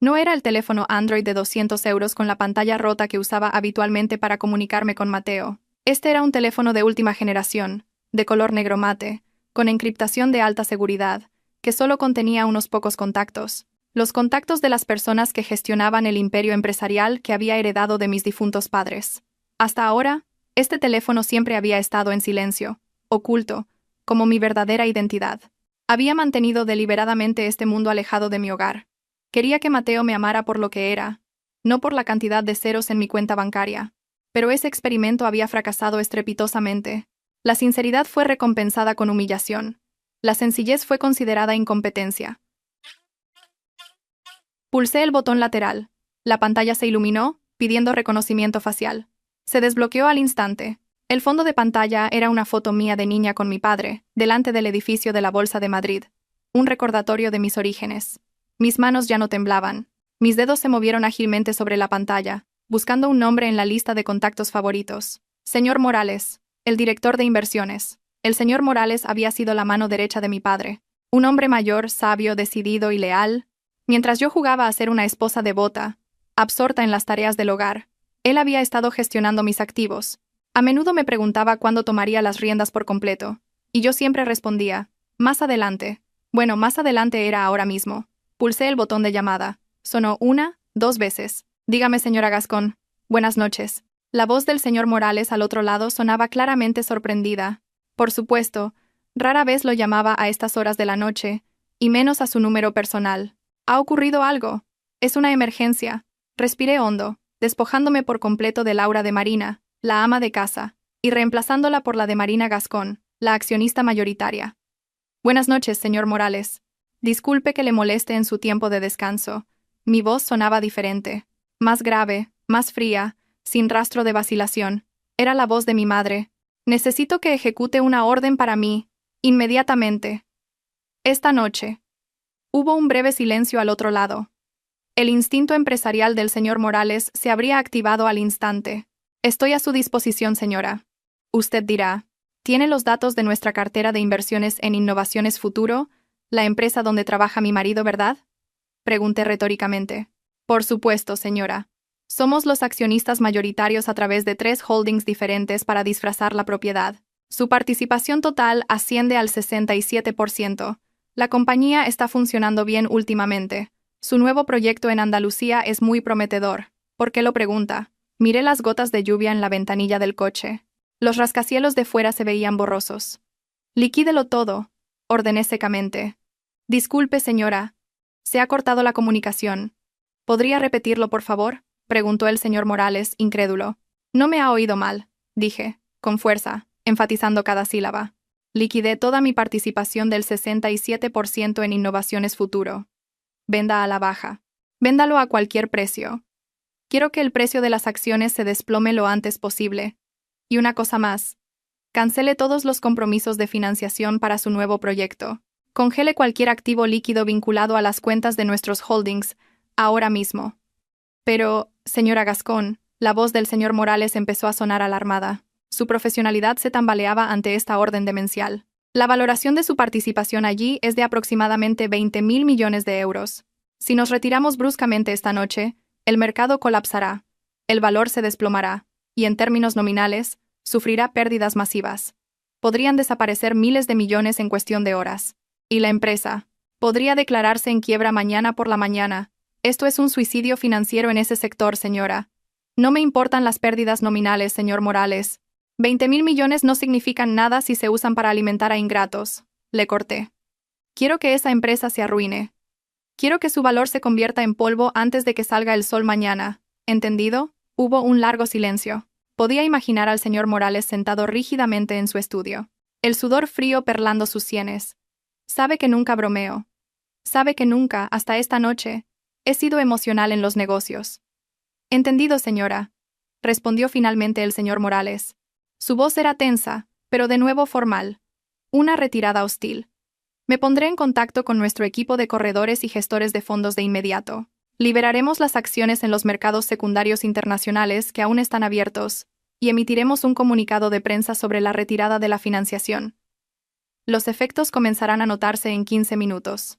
Speaker 1: No era el teléfono Android de 200 euros con la pantalla rota que usaba habitualmente para comunicarme con Mateo. Este era un teléfono de última generación, de color negro mate, con encriptación de alta seguridad, que solo contenía unos pocos contactos. Los contactos de las personas que gestionaban el imperio empresarial que había heredado de mis difuntos padres. Hasta ahora, este teléfono siempre había estado en silencio, oculto, como mi verdadera identidad. Había mantenido deliberadamente este mundo alejado de mi hogar. Quería que Mateo me amara por lo que era, no por la cantidad de ceros en mi cuenta bancaria. Pero ese experimento había fracasado estrepitosamente. La sinceridad fue recompensada con humillación. La sencillez fue considerada incompetencia. Pulsé el botón lateral. La pantalla se iluminó, pidiendo reconocimiento facial. Se desbloqueó al instante. El fondo de pantalla era una foto mía de niña con mi padre, delante del edificio de la Bolsa de Madrid. Un recordatorio de mis orígenes. Mis manos ya no temblaban. Mis dedos se movieron ágilmente sobre la pantalla, buscando un nombre en la lista de contactos favoritos. Señor Morales, el director de inversiones. El señor Morales había sido la mano derecha de mi padre. Un hombre mayor, sabio, decidido y leal. Mientras yo jugaba a ser una esposa devota, absorta en las tareas del hogar, él había estado gestionando mis activos. A menudo me preguntaba cuándo tomaría las riendas por completo, y yo siempre respondía, más adelante. Bueno, más adelante era ahora mismo. Pulsé el botón de llamada. Sonó 1, 2 veces. Dígame, señora Gascón. Buenas noches. La voz del señor Morales al otro lado sonaba claramente sorprendida. Por supuesto, rara vez lo llamaba a estas horas de la noche, y menos a su número personal. ¿Ha ocurrido algo? Es una emergencia. Respiré hondo, despojándome por completo del aura de Marina, la ama de casa, y reemplazándola por la de Marina Gascón, la accionista mayoritaria. Buenas noches, señor Morales. Disculpe que le moleste en su tiempo de descanso. Mi voz sonaba diferente. Más grave, más fría, sin rastro de vacilación. Era la voz de mi madre. Necesito que ejecute una orden para mí, inmediatamente. Esta noche. Hubo un breve silencio al otro lado. El instinto empresarial del señor Morales se habría activado al instante. Estoy a su disposición, señora. Usted dirá, ¿tiene los datos de nuestra cartera de inversiones en Innovaciones Futuro, la empresa donde trabaja mi marido, verdad? Pregunté retóricamente. Por supuesto, señora. Somos los accionistas mayoritarios a través de 3 holdings diferentes para disfrazar la propiedad. Su participación total asciende al 67%. La compañía está funcionando bien últimamente. Su nuevo proyecto en Andalucía es muy prometedor. ¿Por qué lo pregunta? Miré las gotas de lluvia en la ventanilla del coche. Los rascacielos de fuera se veían borrosos. Liquídelo todo, ordené secamente. Disculpe, señora. Se ha cortado la comunicación. ¿Podría repetirlo, por favor?, preguntó el señor Morales, incrédulo. No me ha oído mal, dije, con fuerza, enfatizando cada sílaba. Liquidé toda mi participación del 67% en Innovaciones Futuro. Venda a la baja. Véndalo a cualquier precio. Quiero que el precio de las acciones se desplome lo antes posible. Y una cosa más. Cancele todos los compromisos de financiación para su nuevo proyecto. Congele cualquier activo líquido vinculado a las cuentas de nuestros holdings, ahora mismo. Pero, señora Gascón, la voz del señor Morales empezó a sonar alarmada. Su profesionalidad se tambaleaba ante esta orden demencial. La valoración de su participación allí es de aproximadamente 20.000 millones de euros. Si nos retiramos bruscamente esta noche, el mercado colapsará, el valor se desplomará, y en términos nominales, sufrirá pérdidas masivas. Podrían desaparecer miles de millones en cuestión de horas. Y la empresa podría declararse en quiebra mañana por la mañana. Esto es un suicidio financiero en ese sector, señora. No me importan las pérdidas nominales, señor Morales. 20.000 millones no significan nada si se usan para alimentar a ingratos. Le corté. Quiero que esa empresa se arruine. Quiero que su valor se convierta en polvo antes de que salga el sol mañana. ¿Entendido? Hubo un largo silencio. Podía imaginar al señor Morales sentado rígidamente en su estudio, el sudor frío perlando sus sienes. Sabe que nunca bromeo. Sabe que nunca, hasta esta noche, he sido emocional en los negocios. Entendido, señora, respondió finalmente el señor Morales. Su voz era tensa, pero de nuevo formal. Una retirada hostil. Me pondré en contacto con nuestro equipo de corredores y gestores de fondos de inmediato. Liberaremos las acciones en los mercados secundarios internacionales que aún están abiertos, y emitiremos un comunicado de prensa sobre la retirada de la financiación. Los efectos comenzarán a notarse en 15 minutos.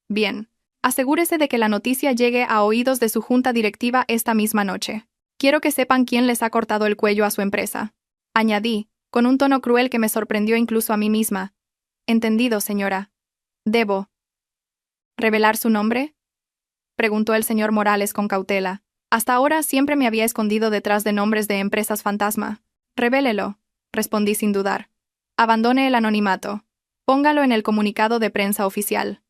Speaker 1: Bien, asegúrese de que la noticia llegue a oídos de su junta directiva esta misma noche. Quiero que sepan quién les ha cortado el cuello a su empresa. Añadí, con un tono cruel que me sorprendió incluso a mí misma. Entendido, señora. ¿Debo revelar su nombre?, preguntó el señor Morales con cautela. Hasta ahora siempre me había escondido detrás de nombres de empresas fantasma. Revélelo, respondí sin dudar. Abandone el anonimato. Póngalo en el comunicado de prensa oficial.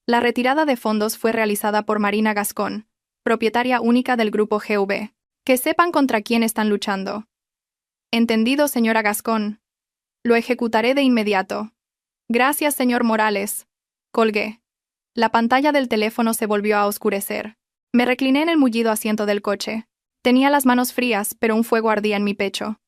Speaker 1: La retirada de fondos fue realizada por Marina Gascón, propietaria única del grupo GV. Que sepan contra quién están luchando. Entendido, señora Gascón. Lo ejecutaré de inmediato. Gracias, señor Morales. Colgué. La pantalla del teléfono se volvió a oscurecer. Me recliné en el mullido asiento del coche. Tenía las manos frías, pero un fuego ardía en mi pecho.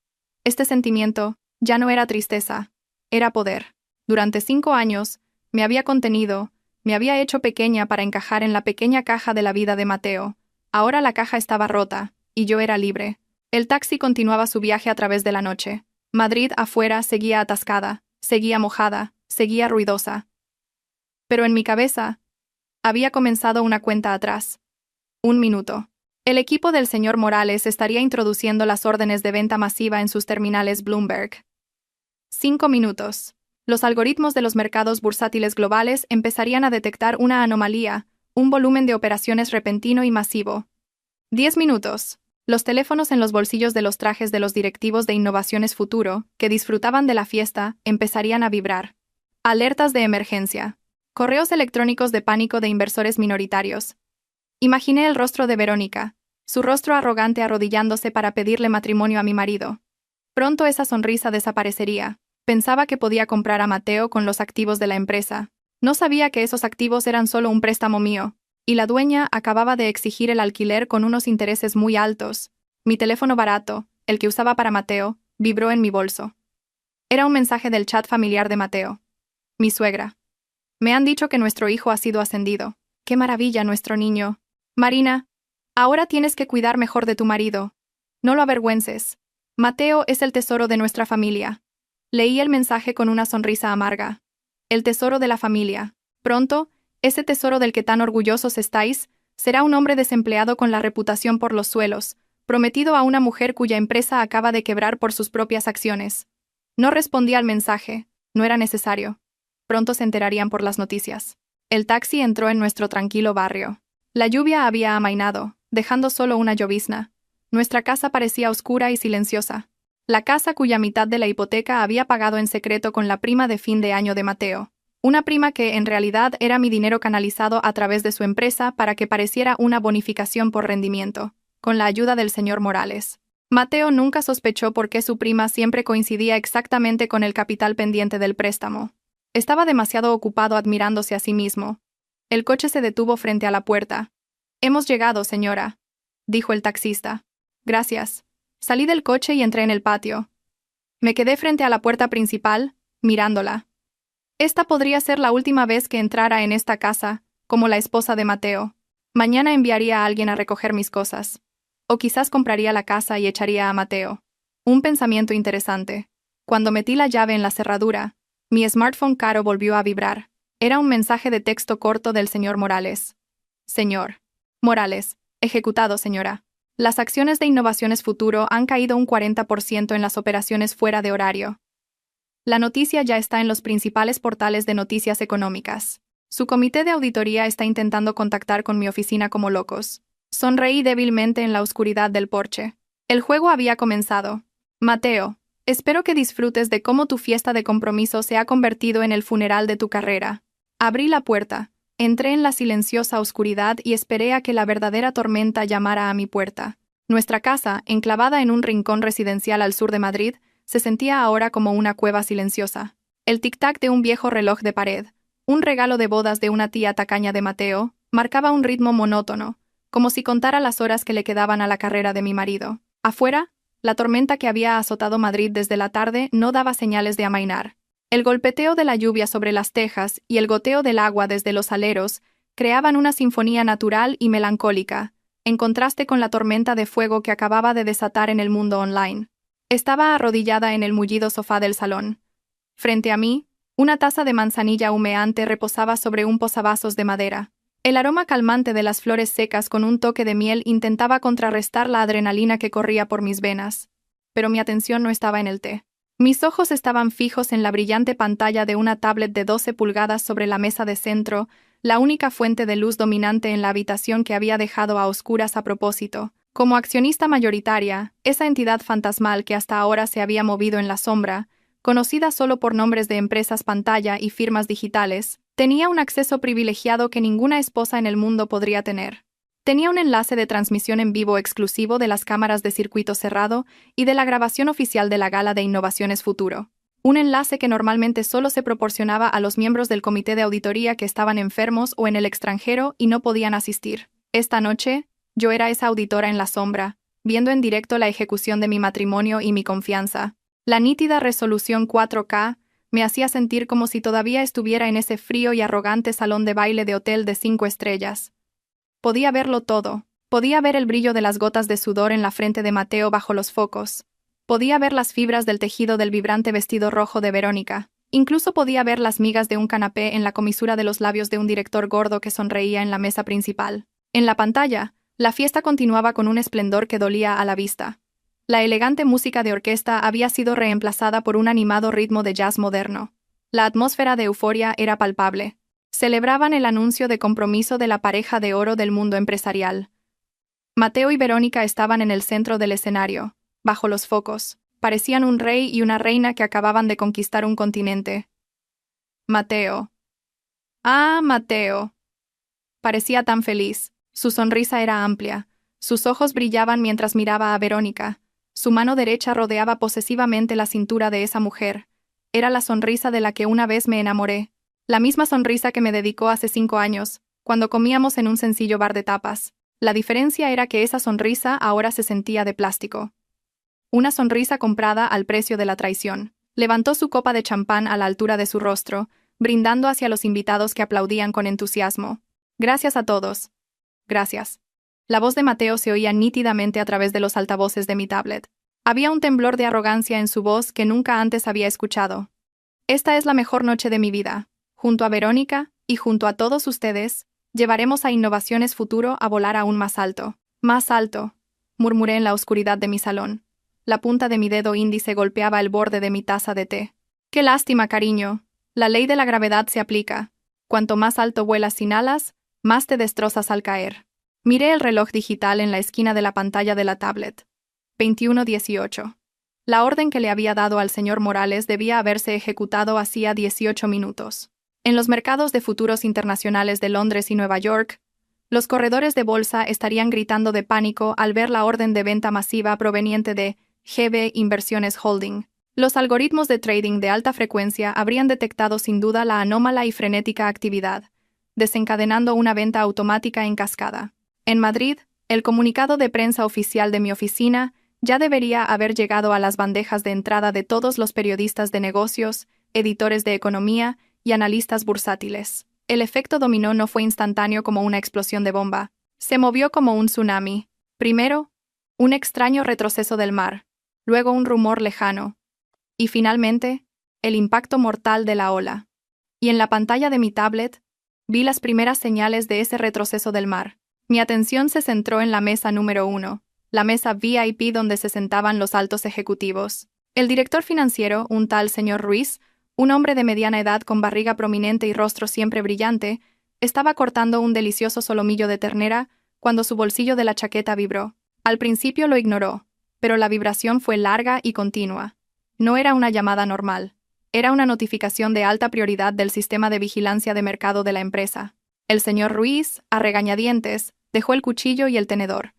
Speaker 1: Este sentimiento ya no era tristeza, era poder. Durante 5 años, me había contenido, me había hecho pequeña para encajar en la pequeña caja de la vida de Mateo. Ahora la caja estaba rota, y yo era libre. El taxi continuaba su viaje a través de la noche. Madrid afuera seguía atascada, seguía mojada, seguía ruidosa. Pero en mi cabeza había comenzado una cuenta atrás. 1 minuto. El equipo del señor Morales estaría introduciendo las órdenes de venta masiva en sus terminales Bloomberg. 5 minutos. Los algoritmos de los mercados bursátiles globales empezarían a detectar una anomalía, un volumen de operaciones repentino y masivo. 10 minutos. Los teléfonos en los bolsillos de los trajes de los directivos de Innovaciones Futuro, que disfrutaban de la fiesta, empezarían a vibrar. Alertas de emergencia. Correos electrónicos de pánico de inversores minoritarios. Imaginé el rostro de Verónica, su rostro arrogante arrodillándose para pedirle matrimonio a mi marido. Pronto esa sonrisa desaparecería. Pensaba que podía comprar a Mateo con los activos de la empresa. No sabía que esos activos eran solo un préstamo mío, y la dueña acababa de exigir el alquiler con unos intereses muy altos. Mi teléfono barato, el que usaba para Mateo, vibró en mi bolso. Era un mensaje del chat familiar de Mateo. Mi suegra. Me han dicho que nuestro hijo ha sido ascendido. ¡Qué maravilla, nuestro niño! Marina, ahora tienes que cuidar mejor de tu marido. No lo avergüences. Mateo es el tesoro de nuestra familia. Leí el mensaje con una sonrisa amarga. El tesoro de la familia. Pronto, ese tesoro del que tan orgullosos estáis, será un hombre desempleado con la reputación por los suelos, prometido a una mujer cuya empresa acaba de quebrar por sus propias acciones. No respondí al mensaje, no era necesario. Pronto se enterarían por las noticias. El taxi entró en nuestro tranquilo barrio. La lluvia había amainado, dejando solo una llovizna. Nuestra casa parecía oscura y silenciosa. La casa cuya mitad de la hipoteca había pagado en secreto con la prima de fin de año de Mateo. Una prima que en realidad era mi dinero canalizado a través de su empresa para que pareciera una bonificación por rendimiento, con la ayuda del señor Morales. Mateo nunca sospechó por qué su prima siempre coincidía exactamente con el capital pendiente del préstamo. Estaba demasiado ocupado admirándose a sí mismo. El coche se detuvo frente a la puerta. «Hemos llegado, señora», dijo el taxista. «Gracias». Salí del coche y entré en el patio. Me quedé frente a la puerta principal, mirándola. Esta podría ser la última vez que entrara en esta casa, como la esposa de Mateo. Mañana enviaría a alguien a recoger mis cosas. O quizás compraría la casa y echaría a Mateo. Un pensamiento interesante. Cuando metí la llave en la cerradura, mi smartphone caro volvió a vibrar. Era un mensaje de texto corto del señor Morales. Señor Morales, ejecutado, señora. Las acciones de Innovaciones Futuro han caído un 40% en las operaciones fuera de horario. La noticia ya está en los principales portales de noticias económicas. Su comité de auditoría está intentando contactar con mi oficina como locos. Sonreí débilmente en la oscuridad del porche. El juego había comenzado. Mateo, espero que disfrutes de cómo tu fiesta de compromiso se ha convertido en el funeral de tu carrera. Abrí la puerta, entré en la silenciosa oscuridad y esperé a que la verdadera tormenta llamara a mi puerta. Nuestra casa, enclavada en un rincón residencial al sur de Madrid, se sentía ahora como una cueva silenciosa. El tic-tac de un viejo reloj de pared, un regalo de bodas de una tía tacaña de Mateo, marcaba un ritmo monótono, como si contara las horas que le quedaban a la carrera de mi marido. Afuera, la tormenta que había azotado Madrid desde la tarde no daba señales de amainar. El golpeteo de la lluvia sobre las tejas y el goteo del agua desde los aleros creaban una sinfonía natural y melancólica, en contraste con la tormenta de fuego que acababa de desatar en el mundo online. Estaba arrodillada en el mullido sofá del salón. Frente a mí, una taza de manzanilla humeante reposaba sobre un posavasos de madera. El aroma calmante de las flores secas con un toque de miel intentaba contrarrestar la adrenalina que corría por mis venas. Pero mi atención no estaba en el té. Mis ojos estaban fijos en la brillante pantalla de una tablet de 12 pulgadas sobre la mesa de centro, la única fuente de luz dominante en la habitación que había dejado a oscuras a propósito. Como accionista mayoritaria, esa entidad fantasmal que hasta ahora se había movido en la sombra, conocida solo por nombres de empresas pantalla y firmas digitales, tenía un acceso privilegiado que ninguna esposa en el mundo podría tener. Tenía un enlace de transmisión en vivo exclusivo de las cámaras de circuito cerrado y de la grabación oficial de la Gala de Innovaciones Futuro. Un enlace que normalmente solo se proporcionaba a los miembros del comité de auditoría que estaban enfermos o en el extranjero y no podían asistir. Esta noche, yo era esa auditora en la sombra, viendo en directo la ejecución de mi matrimonio y mi confianza. La nítida resolución 4K me hacía sentir como si todavía estuviera en ese frío y arrogante salón de baile de hotel de 5 estrellas. Podía verlo todo. Podía ver el brillo de las gotas de sudor en la frente de Mateo bajo los focos. Podía ver las fibras del tejido del vibrante vestido rojo de Verónica. Incluso podía ver las migas de un canapé en la comisura de los labios de un director gordo que sonreía en la mesa principal. En la pantalla, la fiesta continuaba con un esplendor que dolía a la vista. La elegante música de orquesta había sido reemplazada por un animado ritmo de jazz moderno. La atmósfera de euforia era palpable. Celebraban el anuncio de compromiso de la pareja de oro del mundo empresarial. Mateo y Verónica estaban en el centro del escenario, bajo los focos. Parecían un rey y una reina que acababan de conquistar un continente. Mateo. ¡Ah, Mateo! Parecía tan feliz. Su sonrisa era amplia. Sus ojos brillaban mientras miraba a Verónica. Su mano derecha rodeaba posesivamente la cintura de esa mujer. Era la sonrisa de la que una vez me enamoré. La misma sonrisa que me dedicó hace 5 años, cuando comíamos en un sencillo bar de tapas. La diferencia era que esa sonrisa ahora se sentía de plástico. Una sonrisa comprada al precio de la traición. Levantó su copa de champán a la altura de su rostro, brindando hacia los invitados que aplaudían con entusiasmo. Gracias a todos. Gracias. La voz de Mateo se oía nítidamente a través de los altavoces de mi tablet. Había un temblor de arrogancia en su voz que nunca antes había escuchado. Esta es la mejor noche de mi vida. Junto a Verónica, y junto a todos ustedes, llevaremos a Innovaciones Futuro a volar aún más alto. Más alto, murmuré en la oscuridad de mi salón. La punta de mi dedo índice golpeaba el borde de mi taza de té. ¡Qué lástima, cariño! La ley de la gravedad se aplica. Cuanto más alto vuelas sin alas, más te destrozas al caer. Miré el reloj digital en la esquina de la pantalla de la tablet. 21:18. La orden que le había dado al señor Morales debía haberse ejecutado hacía 18 minutos. En los mercados de futuros internacionales de Londres y Nueva York, Los corredores de bolsa estarían gritando de pánico al ver la orden de venta masiva proveniente de GB Inversiones Holding. Los algoritmos de trading de alta frecuencia habrían detectado sin duda la anómala y frenética actividad, desencadenando una venta automática en cascada. En Madrid, el comunicado de prensa oficial de mi oficina ya debería haber llegado a las bandejas de entrada de todos los periodistas de negocios, editores de economía y analistas bursátiles. El efecto dominó no fue instantáneo como una explosión de bomba. Se movió como un tsunami. Primero, un extraño retroceso del mar, luego un rumor lejano, y finalmente, el impacto mortal de la ola. Y en la pantalla de mi tablet, vi las primeras señales de ese retroceso del mar. Mi atención se centró en la mesa número 1, la mesa VIP donde se sentaban los altos ejecutivos. El director financiero, un tal señor Ruiz, un hombre de mediana edad con barriga prominente y rostro siempre brillante, estaba cortando un delicioso solomillo de ternera cuando su bolsillo de la chaqueta vibró. Al principio lo ignoró, pero la vibración fue larga y continua. No era una llamada normal. Era una notificación de alta prioridad del sistema de vigilancia de mercado de la empresa. El señor Ruiz, a regañadientes, dejó el cuchillo y el tenedor.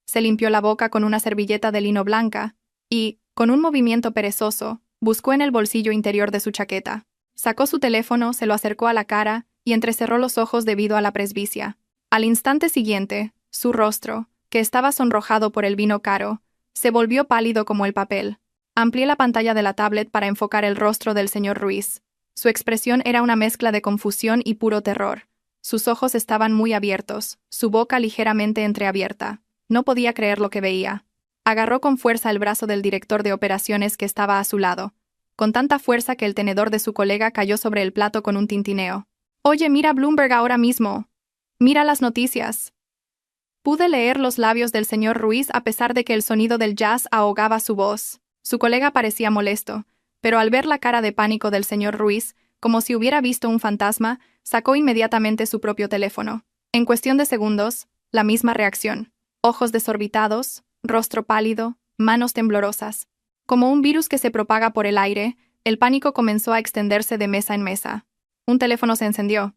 Speaker 1: Se limpió la boca con una servilleta de lino blanca y, con un movimiento perezoso, buscó en el bolsillo interior de su chaqueta. Sacó su teléfono, se lo acercó a la cara y entrecerró los ojos debido a la presbicia. Al instante siguiente, su rostro, que estaba sonrojado por el vino caro, se volvió pálido como el papel. Amplié la pantalla de la tablet para enfocar el rostro del señor Ruiz. Su expresión era una mezcla de confusión y puro terror. Sus ojos estaban muy abiertos, su boca ligeramente entreabierta. No podía creer lo que veía. Agarró con fuerza el brazo del director de operaciones que estaba a su lado, con tanta fuerza que el tenedor de su colega cayó sobre el plato con un tintineo. «Oye, mira Bloomberg ahora mismo. Mira las noticias». Pude leer los labios del señor Ruiz a pesar de que el sonido del jazz ahogaba su voz. Su colega parecía molesto, pero al ver la cara de pánico del señor Ruiz, como si hubiera visto un fantasma, sacó inmediatamente su propio teléfono. En cuestión de segundos, la misma reacción. Ojos desorbitados, rostro pálido, manos temblorosas. Como un virus que se propaga por el aire, el pánico comenzó a extenderse de mesa en mesa. Un teléfono se encendió.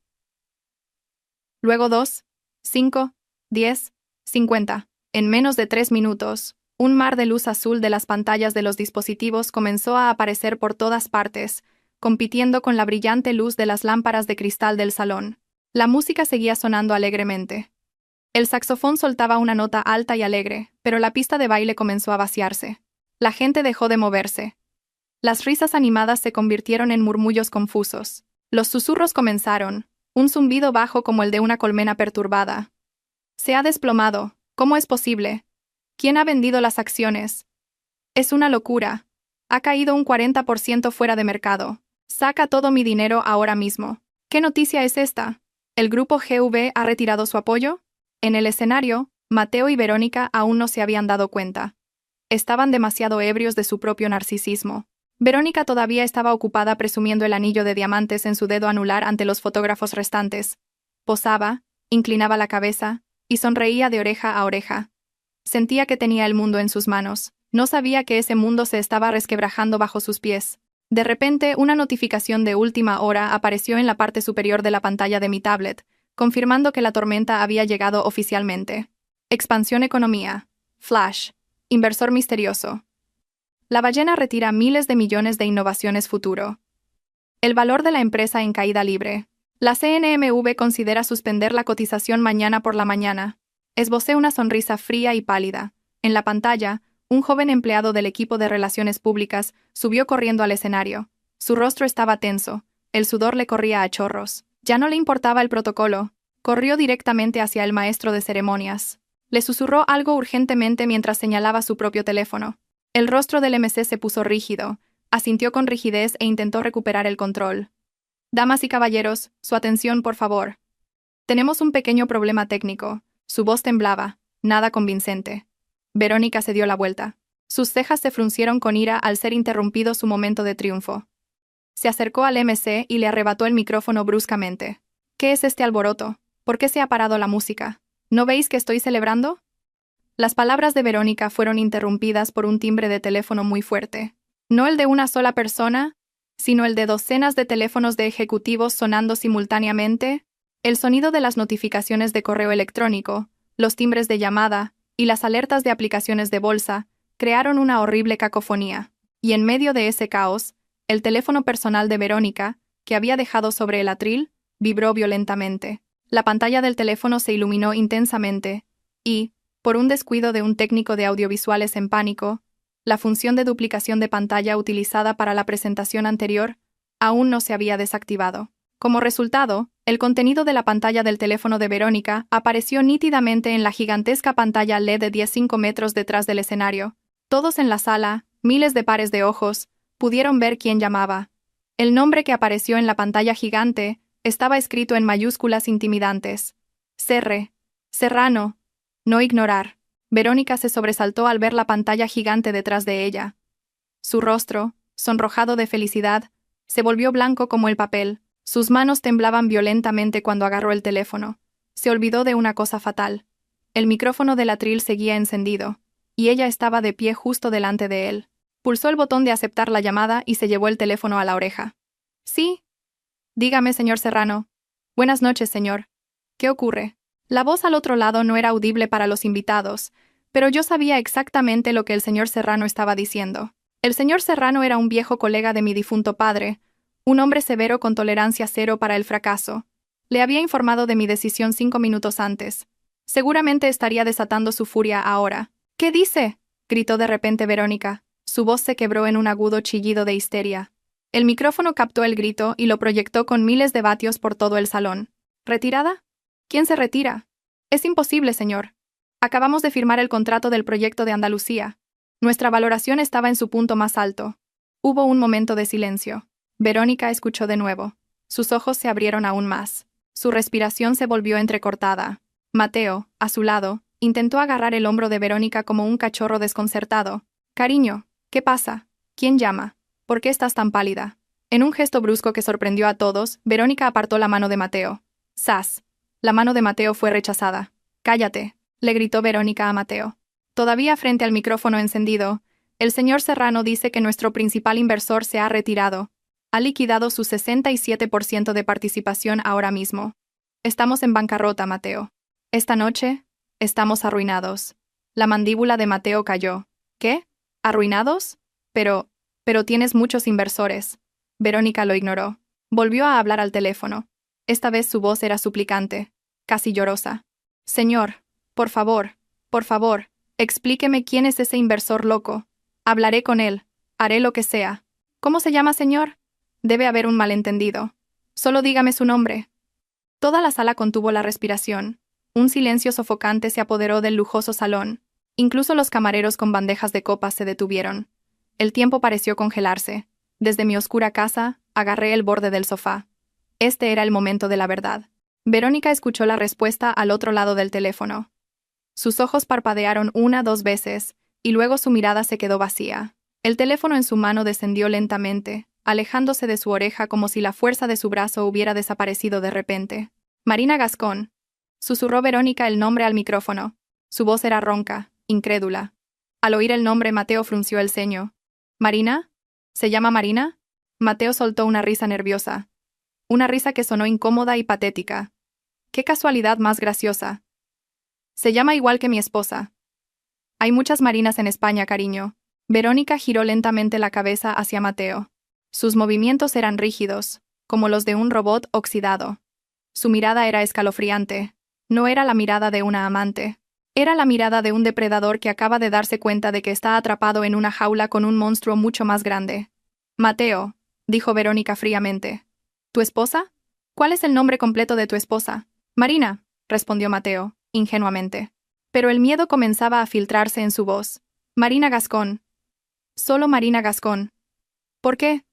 Speaker 1: Luego 2, 5, 10, 50. En menos de 3 minutos, un mar de luz azul de las pantallas de los dispositivos comenzó a aparecer por todas partes, compitiendo con la brillante luz de las lámparas de cristal del salón. La música seguía sonando alegremente. El saxofón soltaba una nota alta y alegre, pero la pista de baile comenzó a vaciarse. La gente dejó de moverse. Las risas animadas se convirtieron en murmullos confusos. Los susurros comenzaron, un zumbido bajo como el de una colmena perturbada. «Se ha desplomado. ¿Cómo es posible? ¿Quién ha vendido las acciones? Es una locura. Ha caído un 40% fuera de mercado. Saca todo mi dinero ahora mismo». «¿Qué noticia es esta? ¿El grupo GV ha retirado su apoyo?» En el escenario, Mateo y Verónica aún no se habían dado cuenta. Estaban demasiado ebrios de su propio narcisismo. Verónica todavía estaba ocupada presumiendo el anillo de diamantes en su dedo anular ante los fotógrafos restantes. Posaba, inclinaba la cabeza y sonreía de oreja a oreja. Sentía que tenía el mundo en sus manos. No sabía que ese mundo se estaba resquebrajando bajo sus pies. De repente, una notificación de última hora apareció en la parte superior de la pantalla de mi tablet, confirmando que la tormenta había llegado oficialmente. Expansión economía. Flash. Inversor misterioso. La ballena retira miles de millones de innovaciones futuro. El valor de la empresa en caída libre. La CNMV considera suspender la cotización mañana por la mañana. Esbocé una sonrisa fría y pálida. En la pantalla, un joven empleado del equipo de relaciones públicas subió corriendo al escenario. Su rostro estaba tenso. El sudor le corría a chorros. Ya no le importaba el protocolo. Corrió directamente hacia el maestro de ceremonias. Le susurró algo urgentemente mientras señalaba su propio teléfono. El rostro del MC se puso rígido, asintió con rigidez e intentó recuperar el control. «Damas y caballeros, su atención, por favor. Tenemos un pequeño problema técnico». Su voz temblaba, nada convincente. Verónica se dio la vuelta. Sus cejas se fruncieron con ira al ser interrumpido su momento de triunfo. Se acercó al MC y le arrebató el micrófono bruscamente. «¿Qué es este alboroto? ¿Por qué se ha parado la música? ¿No veis que estoy celebrando?» Las palabras de Verónica fueron interrumpidas por un timbre de teléfono muy fuerte. No el de una sola persona, sino el de docenas de teléfonos de ejecutivos sonando simultáneamente. El sonido de las notificaciones de correo electrónico, los timbres de llamada y las alertas de aplicaciones de bolsa crearon una horrible cacofonía. Y en medio de ese caos, el teléfono personal de Verónica, que había dejado sobre el atril, vibró violentamente. La pantalla del teléfono se iluminó intensamente y, por un descuido de un técnico de audiovisuales en pánico, la función de duplicación de pantalla utilizada para la presentación anterior aún no se había desactivado. Como resultado, el contenido de la pantalla del teléfono de Verónica apareció nítidamente en la gigantesca pantalla LED de 15 metros detrás del escenario. Todos en la sala, miles de pares de ojos, pudieron ver quién llamaba. El nombre que apareció en la pantalla gigante estaba escrito en mayúsculas intimidantes. Serrano. No ignorar. Verónica se sobresaltó al ver la pantalla gigante detrás de ella. Su rostro, sonrojado de felicidad, se volvió blanco como el papel. Sus manos temblaban violentamente cuando agarró el teléfono. Se olvidó de una cosa fatal. El micrófono del atril seguía encendido, y ella estaba de pie justo delante de él. Pulsó el botón de aceptar la llamada y se llevó el teléfono a la oreja. «Sí. Dígame, señor Serrano». «Buenas noches, señor. ¿Qué ocurre?» La voz al otro lado no era audible para los invitados, pero yo sabía exactamente lo que el señor Serrano estaba diciendo. El señor Serrano era un viejo colega de mi difunto padre, un hombre severo con tolerancia cero para el fracaso. Le había informado de mi decisión 5 minutos antes. Seguramente estaría desatando su furia ahora. «¿Qué dice?», gritó de repente Verónica. Su voz se quebró en un agudo chillido de histeria. El micrófono captó el grito y lo proyectó con miles de vatios por todo el salón. ¿Retirada? ¿Quién se retira? Es imposible, señor. Acabamos de firmar el contrato del proyecto de Andalucía. Nuestra valoración estaba en su punto más alto. Hubo un momento de silencio. Verónica escuchó de nuevo. Sus ojos se abrieron aún más. Su respiración se volvió entrecortada. Mateo, a su lado, intentó agarrar el hombro de Verónica como un cachorro desconcertado. «Cariño, ¿qué pasa? ¿Quién llama? ¿Por qué estás tan pálida?» En un gesto brusco que sorprendió a todos, Verónica apartó la mano de Mateo. ¡Zas! La mano de Mateo fue rechazada. «Cállate», le gritó Verónica a Mateo. Todavía frente al micrófono encendido, el señor Serrano dice que nuestro principal inversor se ha retirado. Ha liquidado su 67% de participación ahora mismo. Estamos en bancarrota, Mateo. Esta noche, estamos arruinados. La mandíbula de Mateo cayó. ¿Qué? ¿Arruinados? Pero tienes muchos inversores. Verónica lo ignoró. Volvió a hablar al teléfono. Esta vez su voz era suplicante, casi llorosa. «Señor, por favor, explíqueme quién es ese inversor loco. Hablaré con él, haré lo que sea. ¿Cómo se llama, señor? Debe haber un malentendido. Solo dígame su nombre». Toda la sala contuvo la respiración. Un silencio sofocante se apoderó del lujoso salón. Incluso los camareros con bandejas de copas se detuvieron. El tiempo pareció congelarse. Desde mi oscura casa, agarré el borde del sofá. Este era el momento de la verdad. Verónica escuchó la respuesta al otro lado del teléfono. Sus ojos parpadearon 1-2 veces, y luego su mirada se quedó vacía. El teléfono en su mano descendió lentamente, alejándose de su oreja como si la fuerza de su brazo hubiera desaparecido de repente. «Marina Gascón», susurró Verónica el nombre al micrófono. Su voz era ronca, incrédula. Al oír el nombre, Mateo frunció el ceño. «¿Marina? ¿Se llama Marina?» Mateo soltó una risa nerviosa. Una risa que sonó incómoda y patética. «Qué casualidad más graciosa. Se llama igual que mi esposa». «Hay muchas Marinas en España, cariño». Verónica giró lentamente la cabeza hacia Mateo. Sus movimientos eran rígidos, como los de un robot oxidado. Su mirada era escalofriante. No era la mirada de una amante. Era la mirada de un depredador que acaba de darse cuenta de que está atrapado en una jaula con un monstruo mucho más grande. «Mateo», dijo Verónica fríamente. «¿Tu esposa? ¿Cuál es el nombre completo de tu esposa?» «Marina», respondió Mateo, ingenuamente. Pero el miedo comenzaba a filtrarse en su voz. «Marina Gascón. Solo Marina Gascón». «¿Por qué?»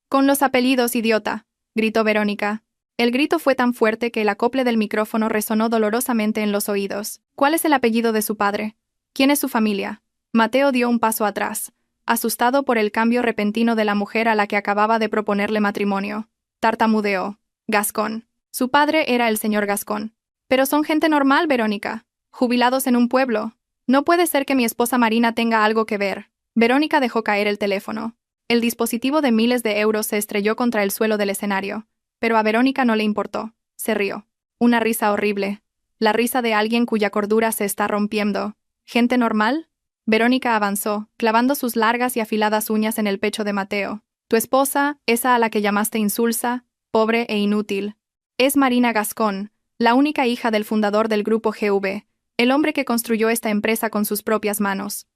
Speaker 1: «Con los apellidos, idiota», gritó Verónica. El grito fue tan fuerte que el acople del micrófono resonó dolorosamente en los oídos. «¿Cuál es el apellido de su padre? ¿Quién es su familia?» Mateo dio un paso atrás, asustado por el cambio repentino de la mujer a la que acababa de proponerle matrimonio. Tartamudeó. «Gascón. Su padre era el señor Gascón. Pero son gente normal, Verónica. Jubilados en un pueblo. No puede ser que mi esposa Marina tenga algo que ver». Verónica dejó caer el teléfono. El dispositivo de miles de euros se estrelló contra el suelo del escenario, pero a Verónica no le importó. Se rió. Una risa horrible. La risa de alguien cuya cordura se está rompiendo. ¿Gente normal? Verónica avanzó, clavando sus largas y afiladas uñas en el pecho de Mateo. Tu esposa, esa a la que llamaste insulsa, pobre e inútil, es Marina Gascón, la única hija del fundador del grupo GV, el hombre que construyó esta empresa con sus propias manos.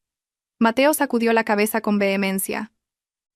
Speaker 1: Mateo sacudió la cabeza con vehemencia.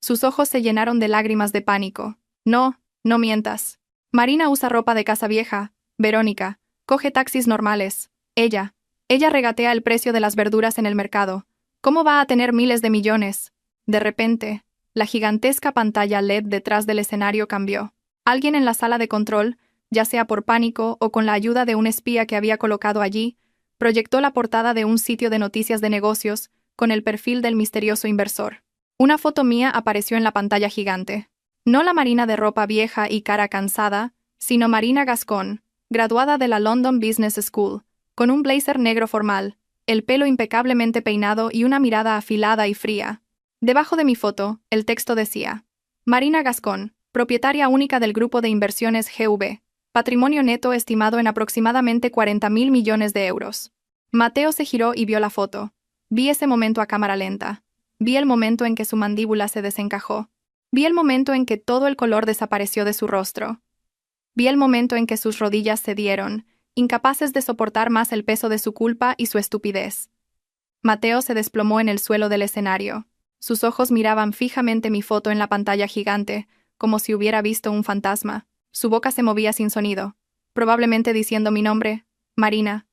Speaker 1: Sus ojos se llenaron de lágrimas de pánico. No, no mientas. Marina usa ropa de casa vieja. Verónica, coge taxis normales. Ella regatea el precio de las verduras en el mercado. ¿Cómo va a tener miles de millones? De repente, la gigantesca pantalla LED detrás del escenario cambió. Alguien en la sala de control, ya sea por pánico o con la ayuda de un espía que había colocado allí, proyectó la portada de un sitio de noticias de negocios con el perfil del misterioso inversor. Una foto mía apareció en la pantalla gigante. No la Marina de ropa vieja y cara cansada, sino Marina Gascón, graduada de la London Business School, con un blazer negro formal, el pelo impecablemente peinado y una mirada afilada y fría. Debajo de mi foto, el texto decía: Marina Gascón, propietaria única del grupo de inversiones GV, patrimonio neto estimado en aproximadamente 40.000 millones de euros. Mateo se giró y vio la foto. Vi ese momento a cámara lenta. Vi el momento en que su mandíbula se desencajó. Vi el momento en que todo el color desapareció de su rostro. Vi el momento en que sus rodillas cedieron, incapaces de soportar más el peso de su culpa y su estupidez. Mateo se desplomó en el suelo del escenario. Sus ojos miraban fijamente mi foto en la pantalla gigante, como si hubiera visto un fantasma. Su boca se movía sin sonido, probablemente diciendo mi nombre, Marina.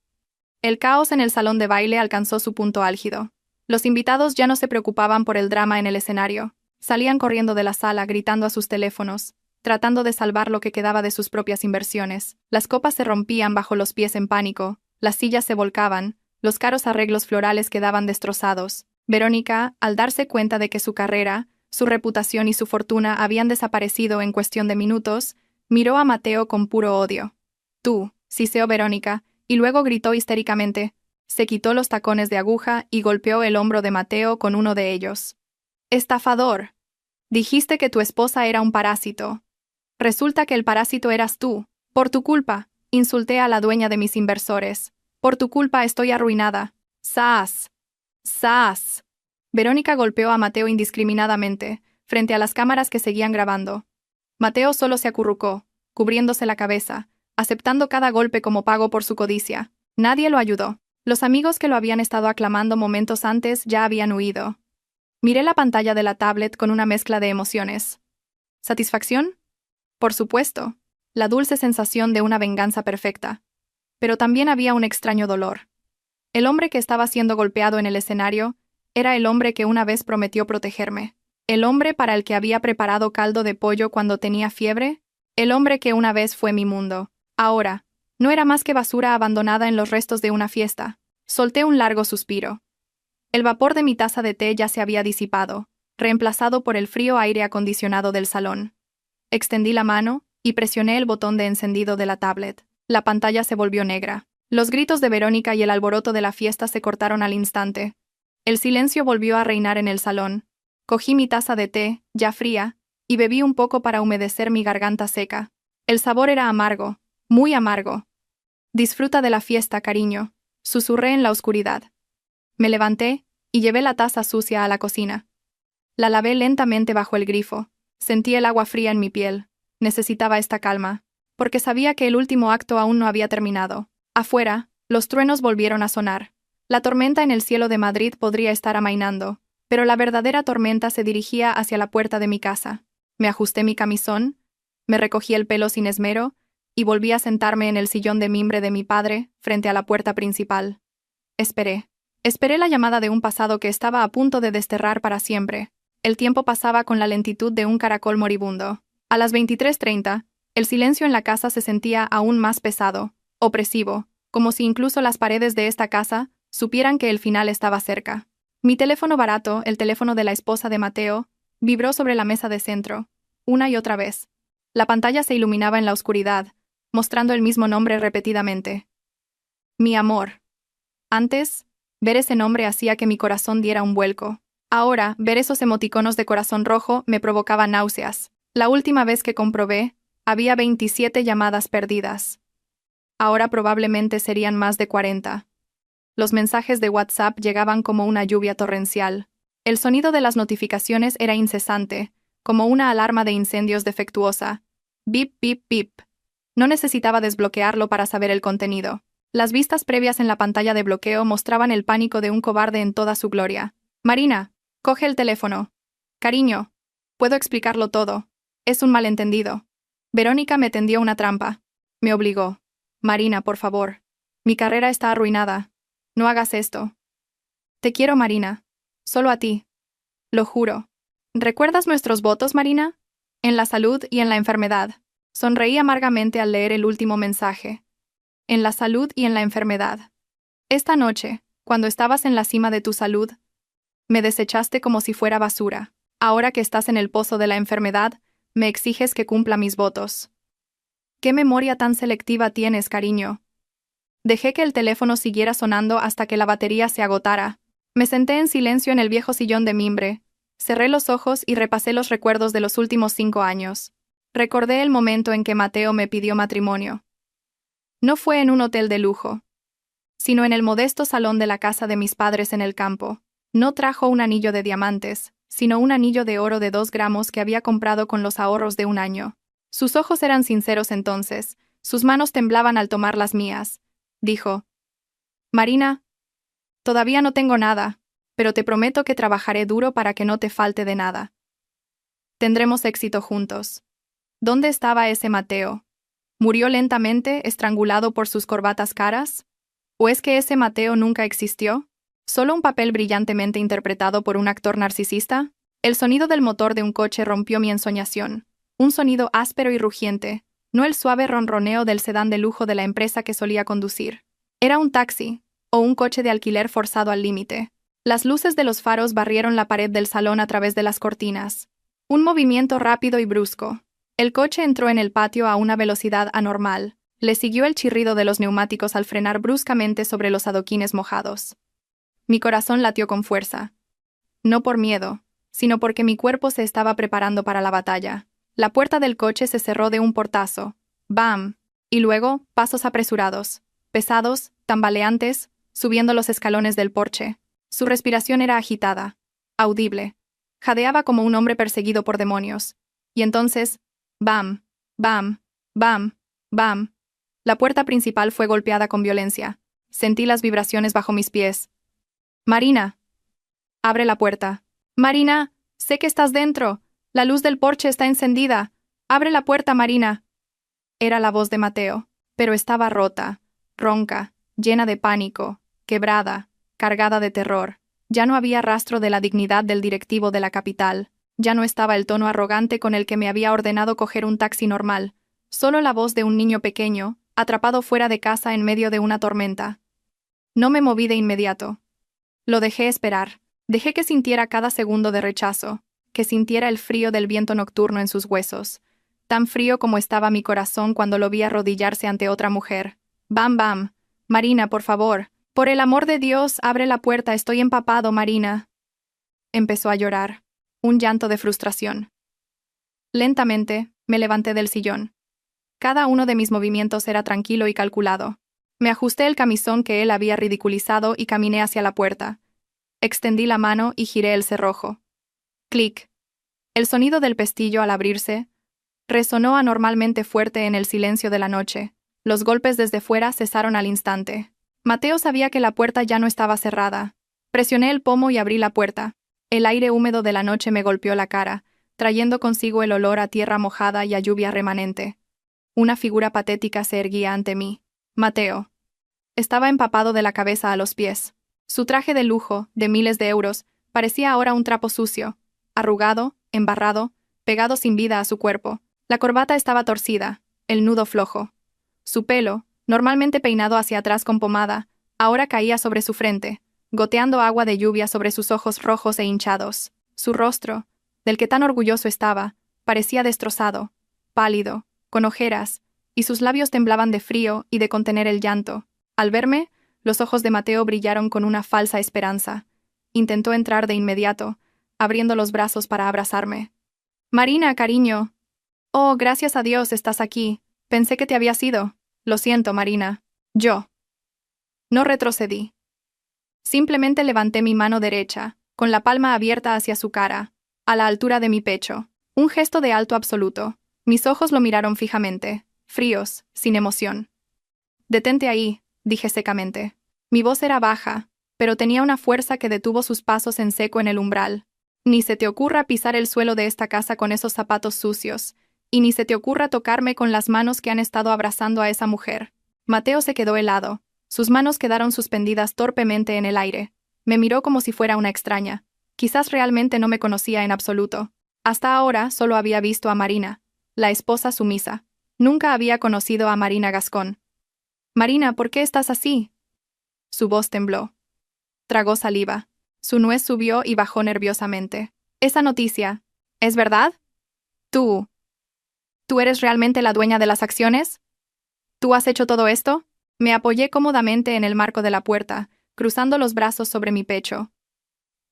Speaker 1: El caos en el salón de baile alcanzó su punto álgido. Los invitados ya no se preocupaban por el drama en el escenario. Salían corriendo de la sala, gritando a sus teléfonos, tratando de salvar lo que quedaba de sus propias inversiones. Las copas se rompían bajo los pies en pánico, las sillas se volcaban, los caros arreglos florales quedaban destrozados. Verónica, al darse cuenta de que su carrera, su reputación y su fortuna habían desaparecido en cuestión de minutos, miró a Mateo con puro odio. Tú, siseó Verónica, y luego gritó histéricamente. Se quitó los tacones de aguja y golpeó el hombro de Mateo con uno de ellos. ¡Estafador! Dijiste que tu esposa era un parásito. Resulta que el parásito eras tú. Por tu culpa, insulté a la dueña de mis inversores. Por tu culpa estoy arruinada. ¡Sas! ¡Sas! Verónica golpeó a Mateo indiscriminadamente, frente a las cámaras que seguían grabando. Mateo solo se acurrucó, cubriéndose la cabeza, aceptando cada golpe como pago por su codicia. Nadie lo ayudó. Los amigos que lo habían estado aclamando momentos antes ya habían huido. Miré la pantalla de la tablet con una mezcla de emociones. ¿Satisfacción? Por supuesto, la dulce sensación de una venganza perfecta. Pero también había un extraño dolor. El hombre que estaba siendo golpeado en el escenario era el hombre que una vez prometió protegerme. El hombre para el que había preparado caldo de pollo cuando tenía fiebre. El hombre que una vez fue mi mundo. Ahora, no era más que basura abandonada en los restos de una fiesta. Solté un largo suspiro. El vapor de mi taza de té ya se había disipado, reemplazado por el frío aire acondicionado del salón. Extendí la mano y presioné el botón de encendido de la tablet. La pantalla se volvió negra. Los gritos de Verónica y el alboroto de la fiesta se cortaron al instante. El silencio volvió a reinar en el salón. Cogí mi taza de té, ya fría, y bebí un poco para humedecer mi garganta seca. El sabor era amargo, muy amargo. Disfruta de la fiesta, cariño, susurré en la oscuridad. Me levanté y llevé la taza sucia a la cocina. La lavé lentamente bajo el grifo. Sentí el agua fría en mi piel. Necesitaba esta calma, porque sabía que el último acto aún no había terminado. Afuera, los truenos volvieron a sonar. La tormenta en el cielo de Madrid podría estar amainando, pero la verdadera tormenta se dirigía hacia la puerta de mi casa. Me ajusté mi camisón, me recogí el pelo sin esmero, y volví a sentarme en el sillón de mimbre de mi padre, frente a la puerta principal. Esperé. Esperé la llamada de un pasado que estaba a punto de desterrar para siempre. El tiempo pasaba con la lentitud de un caracol moribundo. A las 23:30, el silencio en la casa se sentía aún más pesado, opresivo, como si incluso las paredes de esta casa supieran que el final estaba cerca. Mi teléfono barato, el teléfono de la esposa de Mateo, vibró sobre la mesa de centro, una y otra vez. La pantalla se iluminaba en la oscuridad, mostrando el mismo nombre repetidamente. Mi amor. Antes, ver ese nombre hacía que mi corazón diera un vuelco. Ahora, ver esos emoticonos de corazón rojo me provocaba náuseas. La última vez que comprobé, había 27 llamadas perdidas. Ahora probablemente serían más de 40. Los mensajes de WhatsApp llegaban como una lluvia torrencial. El sonido de las notificaciones era incesante, como una alarma de incendios defectuosa. Bip, bip, bip. No necesitaba desbloquearlo para saber el contenido. Las vistas previas en la pantalla de bloqueo mostraban el pánico de un cobarde en toda su gloria. Marina, coge el teléfono. Cariño, puedo explicarlo todo. Es un malentendido. Verónica me tendió una trampa. Me obligó. Marina, por favor. Mi carrera está arruinada. No hagas esto. Te quiero, Marina. Solo a ti. Lo juro. ¿Recuerdas nuestros votos, Marina? En la salud y en la enfermedad. Sonreí amargamente al leer el último mensaje. En la salud y en la enfermedad. Esta noche, cuando estabas en la cima de tu salud, me desechaste como si fuera basura. Ahora que estás en el pozo de la enfermedad, me exiges que cumpla mis votos. ¿Qué memoria tan selectiva tienes, cariño? Dejé que el teléfono siguiera sonando hasta que la batería se agotara. Me senté en silencio en el viejo sillón de mimbre. Cerré los ojos y repasé los recuerdos de los últimos 5 años. Recordé el momento en que Mateo me pidió matrimonio. No fue en un hotel de lujo, sino en el modesto salón de la casa de mis padres en el campo. No trajo un anillo de diamantes, sino un anillo de oro de 2 gramos que había comprado con los ahorros de un año. Sus ojos eran sinceros entonces, sus manos temblaban al tomar las mías. Dijo: Marina, todavía no tengo nada, pero te prometo que trabajaré duro para que no te falte de nada. Tendremos éxito juntos. ¿Dónde estaba ese Mateo? ¿Murió lentamente, estrangulado por sus corbatas caras? ¿O es que ese Mateo nunca existió? ¿Solo un papel brillantemente interpretado por un actor narcisista? El sonido del motor de un coche rompió mi ensoñación. Un sonido áspero y rugiente, no el suave ronroneo del sedán de lujo de la empresa que solía conducir. Era un taxi, o un coche de alquiler forzado al límite. Las luces de los faros barrieron la pared del salón a través de las cortinas. Un movimiento rápido y brusco. El coche entró en el patio a una velocidad anormal. Le siguió el chirrido de los neumáticos al frenar bruscamente sobre los adoquines mojados. Mi corazón latió con fuerza. No por miedo, sino porque mi cuerpo se estaba preparando para la batalla. La puerta del coche se cerró de un portazo. ¡Bam! Y luego, pasos apresurados, pesados, tambaleantes, subiendo los escalones del porche. Su respiración era agitada, audible. Jadeaba como un hombre perseguido por demonios. Y entonces, ¡bam! ¡Bam! ¡Bam! ¡Bam! La puerta principal fue golpeada con violencia. Sentí las vibraciones bajo mis pies. Marina. Abre la puerta. Marina, sé que estás dentro. La luz del porche está encendida. Abre la puerta, Marina. Era la voz de Mateo, pero estaba rota, ronca, llena de pánico, quebrada, cargada de terror. Ya no había rastro de la dignidad del directivo de la capital. Ya no estaba el tono arrogante con el que me había ordenado coger un taxi normal. Solo la voz de un niño pequeño, atrapado fuera de casa en medio de una tormenta. No me moví de inmediato. Lo dejé esperar. Dejé que sintiera cada segundo de rechazo, que sintiera el frío del viento nocturno en sus huesos, tan frío como estaba mi corazón cuando lo vi arrodillarse ante otra mujer. ¡Bam, bam! Marina, por favor. Por el amor de Dios, abre la puerta, estoy empapado, Marina. Empezó a llorar. Un llanto de frustración. Lentamente, me levanté del sillón. Cada uno de mis movimientos era tranquilo y calculado. Me ajusté el camisón que él había ridiculizado y caminé hacia la puerta. Extendí la mano y giré el cerrojo. Clic. El sonido del pestillo al abrirse resonó anormalmente fuerte en el silencio de la noche. Los golpes desde fuera cesaron al instante. Mateo sabía que la puerta ya no estaba cerrada. Presioné el pomo y abrí la puerta. El aire húmedo de la noche me golpeó la cara, trayendo consigo el olor a tierra mojada y a lluvia remanente. Una figura patética se erguía ante mí. Mateo. Estaba empapado de la cabeza a los pies. Su traje de lujo, de miles de euros, parecía ahora un trapo sucio, arrugado, embarrado, pegado sin vida a su cuerpo. La corbata estaba torcida, el nudo flojo. Su pelo, normalmente peinado hacia atrás con pomada, ahora caía sobre su frente, goteando agua de lluvia sobre sus ojos rojos e hinchados. Su rostro, del que tan orgulloso estaba, parecía destrozado, pálido, con ojeras, y sus labios temblaban de frío y de contener el llanto. Al verme, los ojos de Mateo brillaron con una falsa esperanza. Intentó entrar de inmediato, abriendo los brazos para abrazarme. «Marina, cariño». «Oh, gracias a Dios estás aquí. Pensé que te habías ido». Lo siento, Marina. Yo. No retrocedí. Simplemente levanté mi mano derecha, con la palma abierta hacia su cara, a la altura de mi pecho. Un gesto de alto absoluto. Mis ojos lo miraron fijamente, fríos, sin emoción. Detente ahí, dije secamente. Mi voz era baja, pero tenía una fuerza que detuvo sus pasos en seco en el umbral. Ni se te ocurra pisar el suelo de esta casa con esos zapatos sucios, y ni se te ocurra tocarme con las manos que han estado abrazando a esa mujer. Mateo se quedó helado. Sus manos quedaron suspendidas torpemente en el aire. Me miró como si fuera una extraña. Quizás realmente no me conocía en absoluto. Hasta ahora solo había visto a Marina, la esposa sumisa. Nunca había conocido a Marina Gascón. Marina, ¿por qué estás así? Su voz tembló. Tragó saliva. Su nuez subió y bajó nerviosamente. Esa noticia, ¿es verdad? ¿Tú eres realmente la dueña de las acciones? ¿Tú has hecho todo esto? Me apoyé cómodamente en el marco de la puerta, cruzando los brazos sobre mi pecho.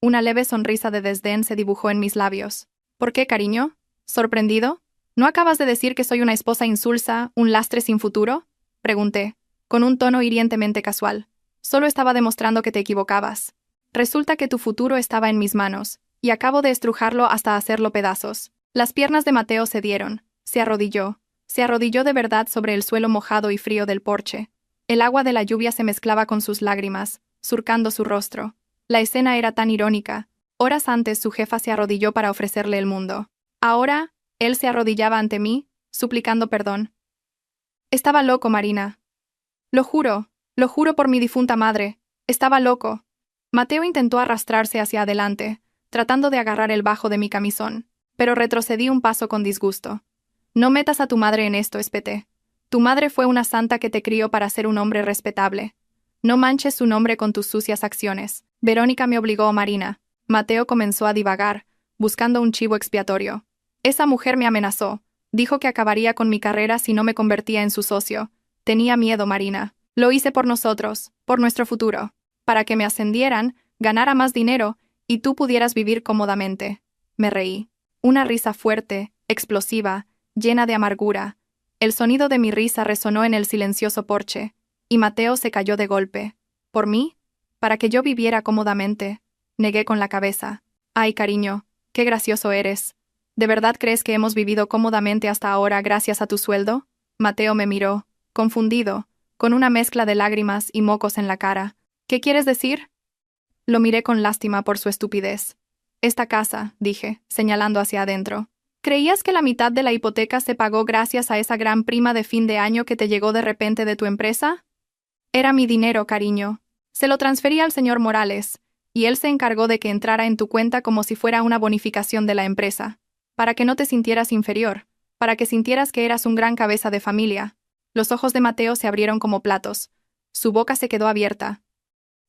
Speaker 1: Una leve sonrisa de desdén se dibujó en mis labios. ¿Por qué, cariño? ¿Sorprendido? ¿No acabas de decir que soy una esposa insulsa, un lastre sin futuro? Pregunté, con un tono hirientemente casual. Solo estaba demostrando que te equivocabas. Resulta que tu futuro estaba en mis manos, y acabo de estrujarlo hasta hacerlo pedazos. Las piernas de Mateo cedieron. Se arrodilló de verdad sobre el suelo mojado y frío del porche. El agua de la lluvia se mezclaba con sus lágrimas, surcando su rostro. La escena era tan irónica. Horas antes su jefa se arrodilló para ofrecerle el mundo. Ahora, él se arrodillaba ante mí, suplicando perdón. Estaba loco, Marina. Lo juro por mi difunta madre. Estaba loco. Mateo intentó arrastrarse hacia adelante, tratando de agarrar el bajo de mi camisón, pero retrocedí un paso con disgusto. No metas a tu madre en esto, espeté. Tu madre fue una santa que te crió para ser un hombre respetable. No manches su nombre con tus sucias acciones. Verónica me obligó, Marina. Mateo comenzó a divagar, buscando un chivo expiatorio. Esa mujer me amenazó. Dijo que acabaría con mi carrera si no me convertía en su socio. Tenía miedo, Marina. Lo hice por nosotros, por nuestro futuro. Para que me ascendieran, ganara más dinero, y tú pudieras vivir cómodamente. Me reí. Una risa fuerte, explosiva, llena de amargura. El sonido de mi risa resonó en el silencioso porche, y Mateo se cayó de golpe. ¿Por mí? Para que yo viviera cómodamente. Negué con la cabeza. Ay, cariño, qué gracioso eres. ¿De verdad crees que hemos vivido cómodamente hasta ahora gracias a tu sueldo? Mateo me miró, confundido, con una mezcla de lágrimas y mocos en la cara. ¿Qué quieres decir? Lo miré con lástima por su estupidez. Esta casa, dije, señalando hacia adentro. ¿Creías que la mitad de la hipoteca se pagó gracias a esa gran prima de fin de año que te llegó de repente de tu empresa? Era mi dinero, cariño. Se lo transferí al señor Morales, y él se encargó de que entrara en tu cuenta como si fuera una bonificación de la empresa, para que no te sintieras inferior, para que sintieras que eras un gran cabeza de familia. Los ojos de Mateo se abrieron como platos. Su boca se quedó abierta.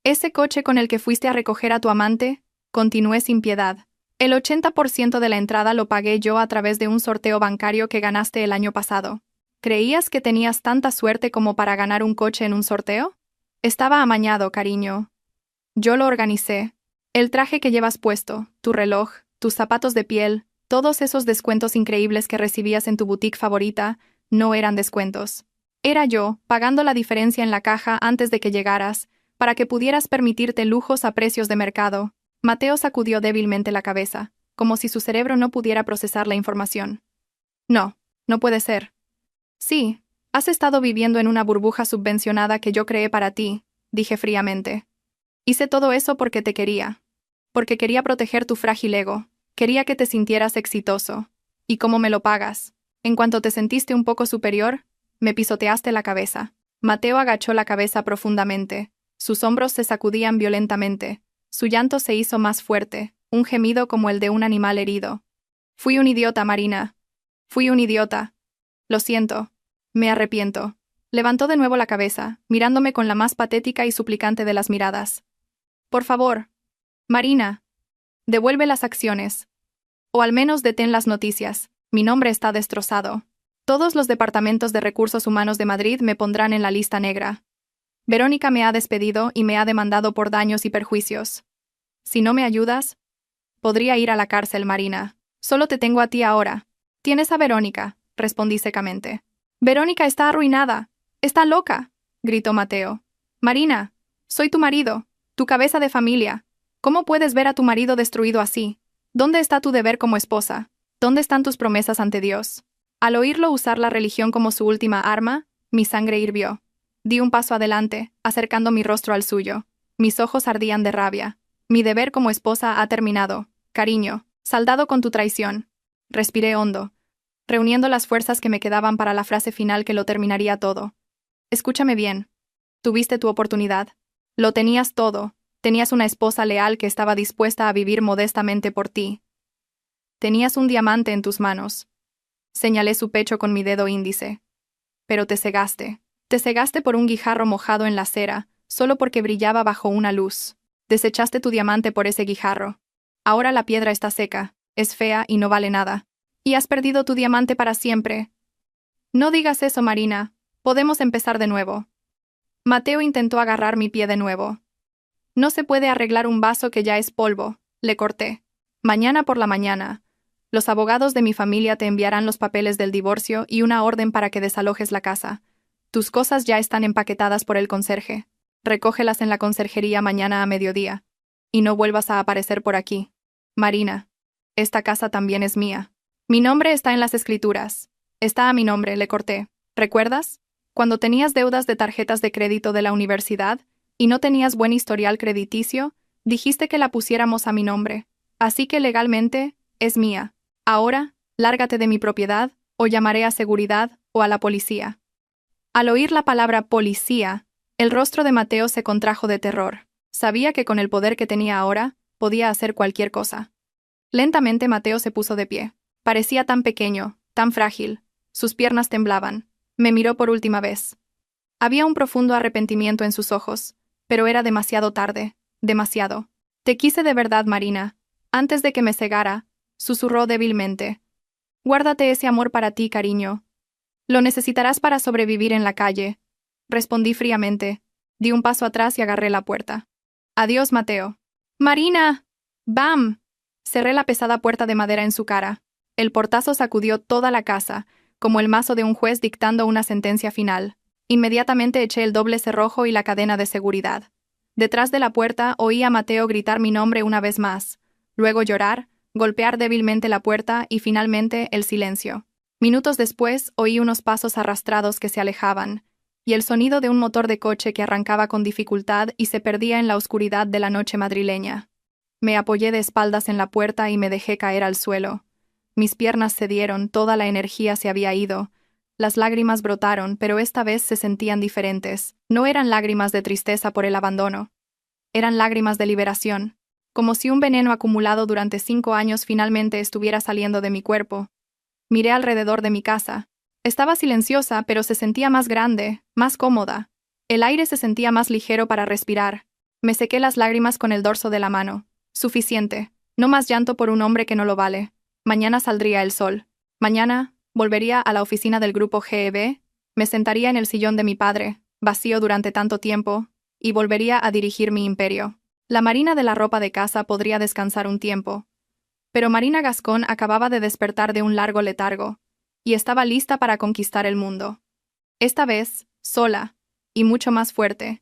Speaker 1: ¿Ese coche con el que fuiste a recoger a tu amante? Continué sin piedad. El 80% de la entrada lo pagué yo a través de un sorteo bancario que ganaste el año pasado. ¿Creías que tenías tanta suerte como para ganar un coche en un sorteo? Estaba amañado, cariño. Yo lo organicé. El traje que llevas puesto, tu reloj, tus zapatos de piel, todos esos descuentos increíbles que recibías en tu boutique favorita, no eran descuentos. Era yo, pagando la diferencia en la caja antes de que llegaras, para que pudieras permitirte lujos a precios de mercado. Mateo sacudió débilmente la cabeza, como si su cerebro no pudiera procesar la información. No, no puede ser. Sí, has estado viviendo en una burbuja subvencionada que yo creé para ti, dije fríamente. Hice todo eso porque te quería. Porque quería proteger tu frágil ego. Quería que te sintieras exitoso. ¿Y cómo me lo pagas? En cuanto te sentiste un poco superior, me pisoteaste la cabeza. Mateo agachó la cabeza profundamente. Sus hombros se sacudían violentamente. Su llanto se hizo más fuerte, un gemido como el de un animal herido. Fui un idiota, Marina. Fui un idiota. Lo siento. Me arrepiento. Levantó de nuevo la cabeza, mirándome con la más patética y suplicante de las miradas. Por favor. Marina. Devuelve las acciones. O al menos detén las noticias. Mi nombre está destrozado. Todos los departamentos de recursos humanos de Madrid me pondrán en la lista negra. Verónica me ha despedido y me ha demandado por daños y perjuicios. Si no me ayudas, podría ir a la cárcel, Marina. Solo te tengo a ti ahora. Tienes a Verónica, respondí secamente. Verónica está arruinada. «Está loca», gritó Mateo. «Marina, soy tu marido, tu cabeza de familia. ¿Cómo puedes ver a tu marido destruido así? ¿Dónde está tu deber como esposa? ¿Dónde están tus promesas ante Dios?» Al oírlo usar la religión como su última arma, mi sangre hirvió. Di un paso adelante, acercando mi rostro al suyo. Mis ojos ardían de rabia. Mi deber como esposa ha terminado. Cariño, saldado con tu traición. Respiré hondo, reuniendo las fuerzas que me quedaban para la frase final que lo terminaría todo. Escúchame bien. Tuviste tu oportunidad. Lo tenías todo. Tenías una esposa leal que estaba dispuesta a vivir modestamente por ti. Tenías un diamante en tus manos. Señalé su pecho con mi dedo índice. Pero te cegaste. Te cegaste por un guijarro mojado en la cera, solo porque brillaba bajo una luz. Desechaste tu diamante por ese guijarro. Ahora la piedra está seca, es fea y no vale nada. Y has perdido tu diamante para siempre. No digas eso, Marina. Podemos empezar de nuevo. Mateo intentó agarrar mi pie de nuevo. No se puede arreglar un vaso que ya es polvo, le corté. Mañana por la mañana. Los abogados de mi familia te enviarán los papeles del divorcio y una orden para que desalojes la casa. Tus cosas ya están empaquetadas por el conserje. Recógelas en la conserjería mañana a mediodía. Y no vuelvas a aparecer por aquí. Marina, esta casa también es mía. Mi nombre está en las escrituras. Está a mi nombre, le corté. ¿Recuerdas? Cuando tenías deudas de tarjetas de crédito de la universidad y no tenías buen historial crediticio, dijiste que la pusiéramos a mi nombre. Así que legalmente, es mía. Ahora, lárgate de mi propiedad, o llamaré a seguridad o a la policía. Al oír la palabra policía, el rostro de Mateo se contrajo de terror. Sabía que con el poder que tenía ahora, podía hacer cualquier cosa. Lentamente Mateo se puso de pie. Parecía tan pequeño, tan frágil. Sus piernas temblaban. Me miró por última vez. Había un profundo arrepentimiento en sus ojos, pero era demasiado tarde, demasiado. Te quise de verdad, Marina. Antes de que me cegara, susurró débilmente. Guárdate ese amor para ti, cariño. Lo necesitarás para sobrevivir en la calle. Respondí fríamente. Di un paso atrás y agarré la puerta. Adiós, Mateo. ¡Marina! ¡Bam! Cerré la pesada puerta de madera en su cara. El portazo sacudió toda la casa, como el mazo de un juez dictando una sentencia final. Inmediatamente eché el doble cerrojo y la cadena de seguridad. Detrás de la puerta oí a Mateo gritar mi nombre una vez más, luego llorar, golpear débilmente la puerta y finalmente el silencio. Minutos después oí unos pasos arrastrados que se alejaban, y el sonido de un motor de coche que arrancaba con dificultad y se perdía en la oscuridad de la noche madrileña. Me apoyé de espaldas en la puerta y me dejé caer al suelo. Mis piernas cedieron, toda la energía se había ido. Las lágrimas brotaron, pero esta vez se sentían diferentes. No eran lágrimas de tristeza por el abandono. Eran lágrimas de liberación, como si un veneno acumulado durante 5 años finalmente estuviera saliendo de mi cuerpo. Miré alrededor de mi casa. Estaba silenciosa, pero se sentía más grande, más cómoda. El aire se sentía más ligero para respirar. Me sequé las lágrimas con el dorso de la mano. Suficiente. No más llanto por un hombre que no lo vale. Mañana saldría el sol. Mañana volvería a la oficina del grupo GEB, me sentaría en el sillón de mi padre, vacío durante tanto tiempo, y volvería a dirigir mi imperio. La Marina de la ropa de casa podría descansar un tiempo. Pero Marina Gascón acababa de despertar de un largo letargo, y estaba lista para conquistar el mundo. Esta vez, sola, y mucho más fuerte.